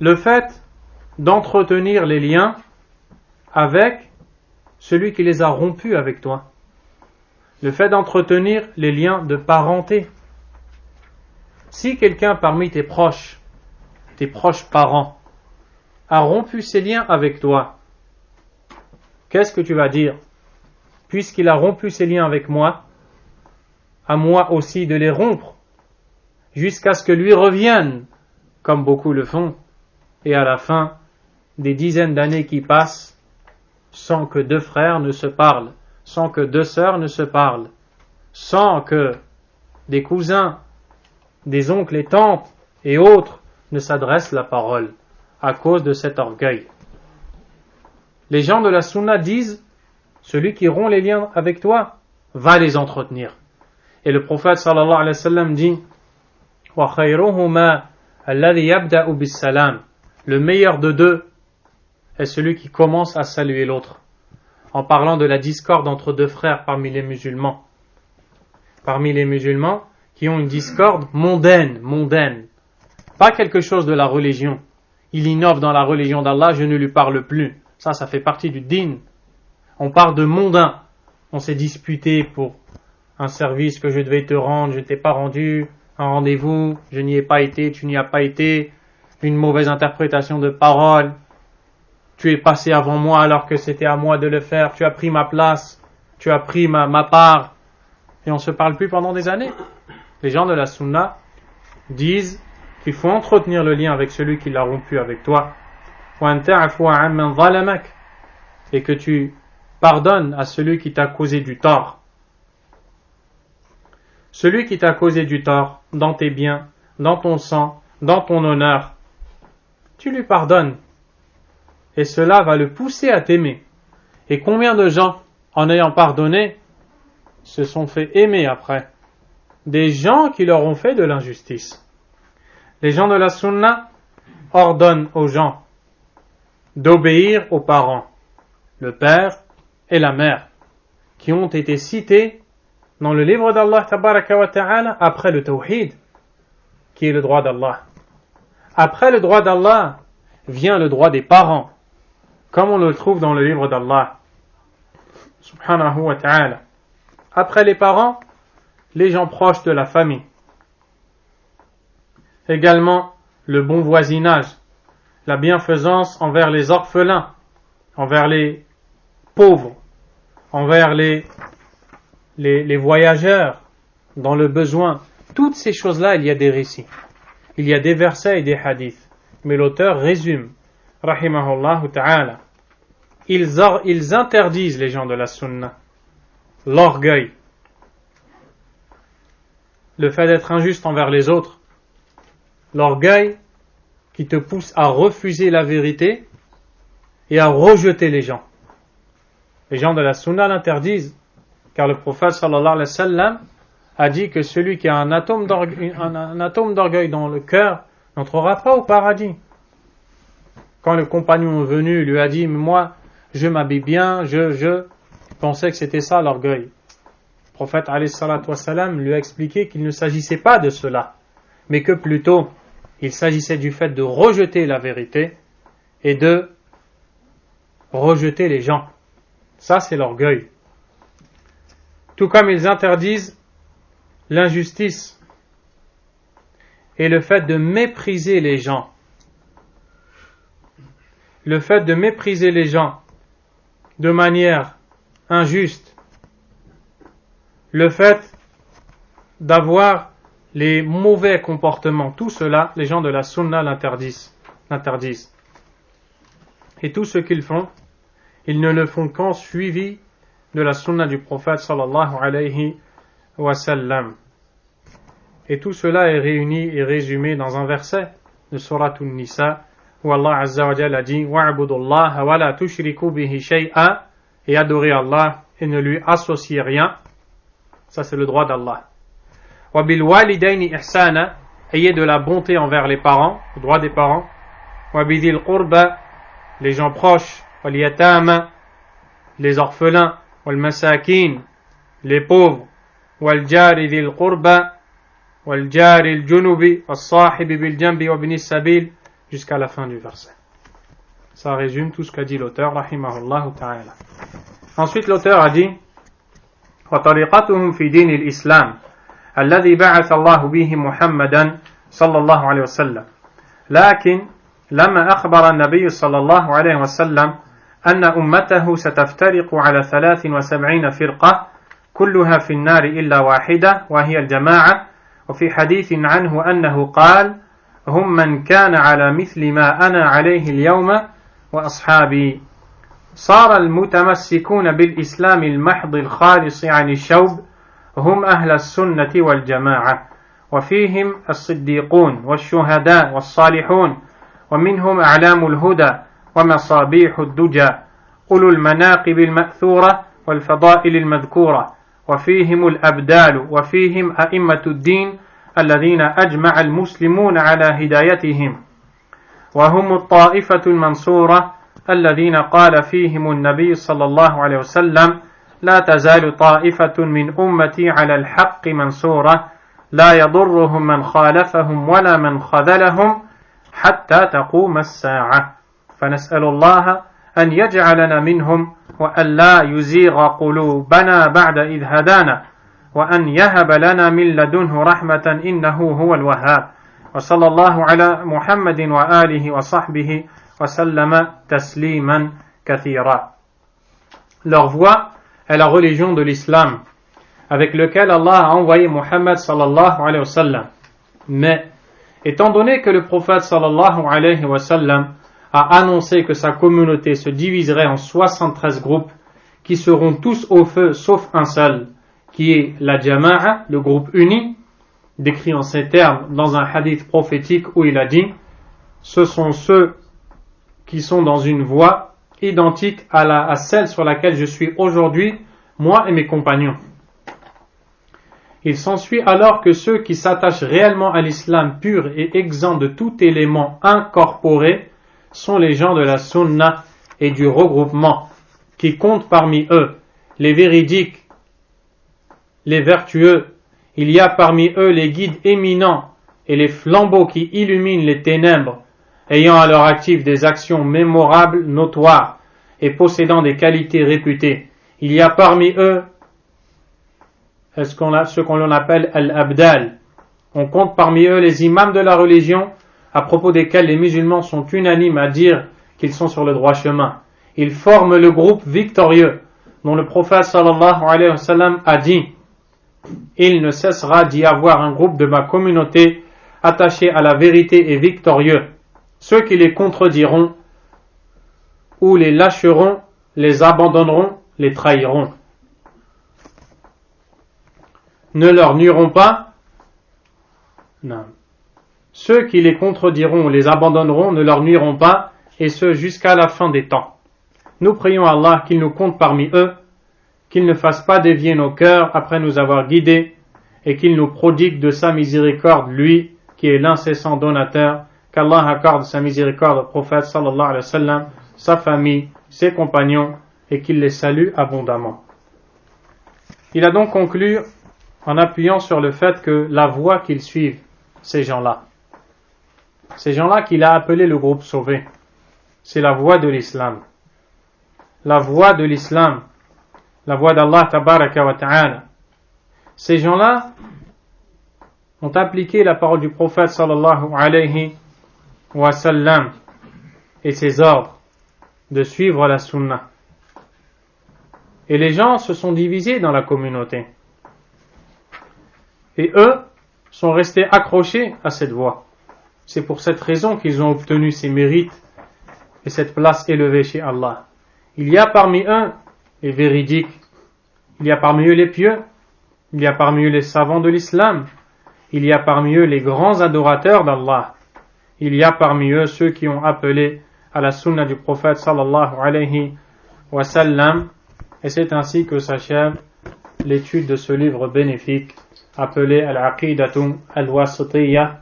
le fait d'entretenir les liens avec celui qui les a rompus avec toi. Le fait d'entretenir les liens de parenté. Si quelqu'un parmi tes proches parents, a rompu ses liens avec toi, qu'est-ce que tu vas dire? Puisqu'il a rompu ses liens avec moi, à moi aussi de les rompre, jusqu'à ce que lui revienne, comme beaucoup le font, et à la fin, des dizaines d'années qui passent, sans que deux frères ne se parlent, sans que deux sœurs ne se parlent, sans que des cousins, des oncles et tantes et autres ne s'adressent la parole, à cause de cet orgueil. Les gens de la Sunna disent, celui qui rompt les liens avec toi, va les entretenir. Et le prophète sallallahu alayhi wa sallam dit, وَخَيْرُهُمَا الَّذِي يَبْدَأُ بِالسَّلَامِ. Le meilleur de deux est celui qui commence à saluer l'autre, en parlant de la discorde entre deux frères parmi les musulmans. Parmi les musulmans qui ont une discorde mondaine, pas quelque chose de la religion. Il innove dans la religion d'Allah, je ne lui parle plus. Ça fait partie du din. On parle de mondain. On s'est disputé pour un service que je devais te rendre, je ne t'ai pas rendu, un rendez-vous, je n'y ai pas été, tu n'y as pas été, une mauvaise interprétation de parole, tu es passé avant moi alors que c'était à moi de le faire, tu as pris ma place, tu as pris ma part, et on ne se parle plus pendant des années. Les gens de la Sunna disent qu'il faut entretenir le lien avec celui qui l'a rompu avec toi, et que tu pardonnes à celui qui t'a causé du tort. celui qui t'a causé du tort dans tes biens, dans ton sang, dans ton honneur, tu lui pardonnes. Et cela va le pousser à t'aimer. Et combien de gens, en ayant pardonné, se sont fait aimer après? Des gens qui leur ont fait de l'injustice. Les gens de la Sunna ordonnent aux gens d'obéir aux parents, le père et la mère, qui ont été cités dans le livre d'Allah tabaraka wa ta'ala après le tawhid, qui est le droit d'Allah. Après le droit d'Allah vient le droit des parents, comme on le trouve dans le livre d'Allah subhanahu wa ta'ala. Après les parents, les gens proches de la famille. Également le bon voisinage, la bienfaisance envers les orphelins, envers les pauvres, envers les voyageurs dans le besoin. Toutes ces choses-là, il y a des récits. Il y a des versets et des hadiths. Mais l'auteur résume, rahimahullah ta'ala. Ils interdisent, les gens de la sunna, l'orgueil, le fait d'être injuste envers les autres, l'orgueil qui te pousse à refuser la vérité et à rejeter les gens. Les gens de la sunna l'interdisent, car le prophète sallallahu alayhi wa sallam a dit que celui qui a un atome d'orgueil dans le cœur n'entrera pas au paradis. Quand le compagnon est venu, il lui a dit, moi, je m'habille bien, je pensais que c'était ça l'orgueil. Le prophète alayhi salatu wa sallam lui a expliqué qu'il ne s'agissait pas de cela, mais que plutôt il s'agissait du fait de rejeter la vérité et de rejeter les gens. Ça, c'est l'orgueil. Tout comme ils interdisent l'injustice et le fait de mépriser les gens. Le fait de mépriser les gens de manière injuste. Le fait d'avoir les mauvais comportements, tout cela, les gens de la sunna l'interdisent. Et tout ce qu'ils font, ils ne le font qu'en suivi de la sunna du prophète sallallahu alayhi wa sallam. Et tout cela est réuni et résumé dans un verset de Surat An-Nisa où Allah Azza wa Jalla a dit wa'budullaha wa la tushriku bihi shay'a, et adorez Allah et ne lui associez rien. Ça, c'est le droit d'Allah. Wa bil walidayni ihsana, ayez de la bonté envers les parents, le droit des parents. Wa bidhil qurba, les gens proches. Wal yatama, les orphelins. Wal masakin, les pauvres. Wal jari dhil qurba, wal jari al junubi, was sahibi bil janbi wa ibnis sabil, jusqu'à la fin du verset. Ça résume tout ce qu'a dit l'auteur, rahimahullah ta'ala. Ensuite, l'auteur a dit وطريقتهم في دين الإسلام الذي بعث الله به محمدا صلى الله عليه وسلم. لكن لما أخبر النبي صلى الله عليه وسلم أن أمته ستفترق على 73 فرقة كلها في النار إلا واحدة وهي الجماعة، وفي حديث عنه أنه قال هم من كان على مثل ما أنا عليه اليوم وأصحابي. صار المتمسكون بالإسلام المحض الخالص عن الشوب هم أهل السنة والجماعة، وفيهم الصديقون والشهداء والصالحون، ومنهم أعلام الهدى ومصابيح الدجى، أولو المناقب المأثورة والفضائل المذكورة، وفيهم الأبدال، وفيهم أئمة الدين الذين أجمع المسلمون على هدايتهم، وهم الطائفة المنصورة الذين قال فيهم النبي صلى الله عليه وسلم لا تزال طائفة من أمتي على الحق منصورة لا يضرهم من خالفهم ولا من خذلهم حتى تقوم الساعة. فنسأل الله أن يجعلنا منهم وأن لا يزيغ قلوبنا بعد إذ هدانا وأن يهب لنا من لدنه رحمة إنه هو الوهاب. وصلى الله على محمد وآله وصحبه وسلم تسليما كثيرا. Leur voie est la religion de l'islam avec lequel Allah a envoyé Muhammad sallallahu alayhi wa sallam. Mais étant donné que le prophète sallallahu alayhi wa sallam a annoncé que sa communauté se diviserait en 73 groupes qui seront tous au feu sauf un seul, qui est la jama'a, le groupe uni, décrit en ces termes dans un hadith prophétique où il a dit « Ce sont ceux qui sont dans une voie identique à celle sur laquelle je suis aujourd'hui, moi et mes compagnons. » Il s'ensuit alors que ceux qui s'attachent réellement à l'islam pur et exempt de tout élément incorporé sont les gens de la sunna et du regroupement, qui comptent parmi eux les véridiques, les vertueux. Il y a parmi eux les guides éminents et les flambeaux qui illuminent les ténèbres, ayant à leur actif des actions mémorables, notoires, et possédant des qualités réputées. Il y a parmi eux ce qu'on appelle al-abdal. On compte parmi eux les imams de la religion, à propos desquels les musulmans sont unanimes à dire qu'ils sont sur le droit chemin. Ils forment le groupe victorieux, dont le prophète sallallahu alayhi wa sallam a dit « Il ne cessera d'y avoir un groupe de ma communauté attaché à la vérité et victorieux. Ceux qui les contrediront ou les lâcheront, les abandonneront, les trahiront. Ne leur nuiront pas. Non. Ceux qui les contrediront ou les abandonneront ne leur nuiront pas, et ce jusqu'à la fin des temps. Nous prions Allah qu'il nous compte parmi eux, qu'il ne fasse pas dévier nos cœurs après nous avoir guidés, et qu'il nous prodigue de sa miséricorde, lui qui est l'incessant donateur, qu'Allah accorde sa miséricorde au prophète sallallahu alayhi wa sallam, sa famille, ses compagnons, et qu'il les salue abondamment. Il a donc conclu en appuyant sur le fait que la voie qu'ils suivent, ces gens-là qu'il a appelé le groupe sauvé, c'est la voie de l'islam. La voie de l'islam, la voie d'Allah tabaraka wa ta'ala. Ces gens-là ont appliqué la parole du prophète sallallahu alayhi wa sallam et ses ordres de suivre la sunna. Et les gens se sont divisés dans la communauté. Et eux sont restés accrochés à cette voie. C'est pour cette raison qu'ils ont obtenu ces mérites et cette place élevée chez Allah. Il y a parmi eux les véridiques, il y a parmi eux les pieux, il y a parmi eux les savants de l'islam, il y a parmi eux les grands adorateurs d'Allah, il y a parmi eux ceux qui ont appelé à la sunna du prophète sallallahu alayhi wa sallam, et c'est ainsi que s'achève l'étude de ce livre bénéfique appelé Al-Aqidatu Al-Wasitiyya,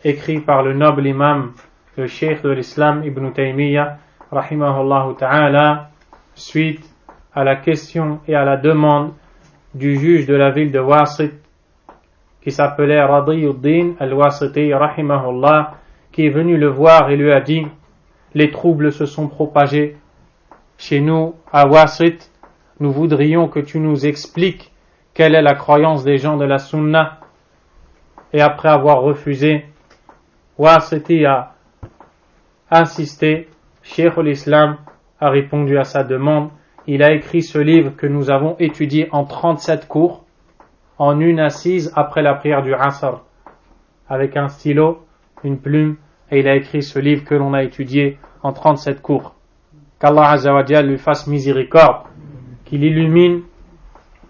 écrit par le noble imam, le cheikh de l'islam Ibn Taymiyyah, rahimahullah ta'ala, suite à la question et à la demande du juge de la ville de Wasit, qui s'appelait Radiyuddin Al-Wasiti, rahimahullah, qui est venu le voir et lui a dit « Les troubles se sont propagés chez nous à Wasit, nous voudrions que tu nous expliques quelle est la croyance des gens de la sunna. » Et après avoir refusé, Wasiti a insisté, Cheikh al-Islam a répondu à sa demande. Il a écrit ce livre que nous avons étudié en 37 cours, en une assise après la prière du Asr, avec un stylo, une plume, et il a écrit ce livre que l'on a étudié en 37 cours. Qu'Allah Azza wa Jalla lui fasse miséricorde, qu'il illumine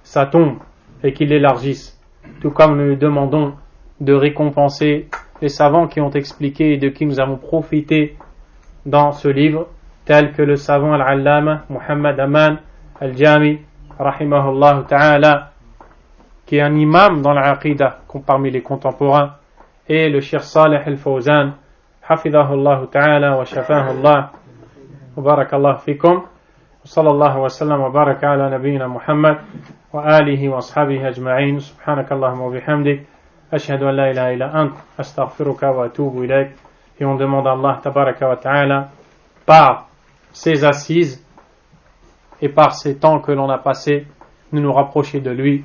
sa tombe et qu'il l'élargisse, tout comme nous lui demandons de récompenser les savants qui ont expliqué et de qui nous avons profité dans ce livre, tels que le savant Al-Allama Muhammad Aman Al-Jami, rahimahullah ta'ala, qui est un imam dans l'Aqidah parmi les contemporains, et le Cheikh Saleh Al-Fawzan, hafidahullah ta'ala wa shafahullah, wa barakallahu fikum, sallallahu wa sallam wa baraka ala nabiyyina Muhammad wa alihi wa ashabihi ajma'in, subhanakallahumma wa bihamdik, ashhadu an la ilaha illa ant, astaghfiruka wa atubu ilayk. Et on demande à Allah tabaraka wa ta'ala, par ces assises et par ces temps que l'on a passés, de nous rapprocher de lui,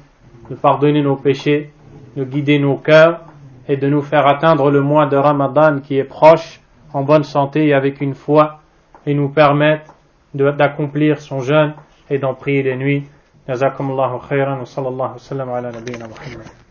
de pardonner nos péchés, de guider nos cœurs et de nous faire atteindre le mois de Ramadan qui est proche, en bonne santé et avec une foi, et nous permettre d'accomplir son jeûne et d'en prier les nuits. Jazakumullahu khairan wa sallallahu wa sallam ala nabiyyina Muhammad.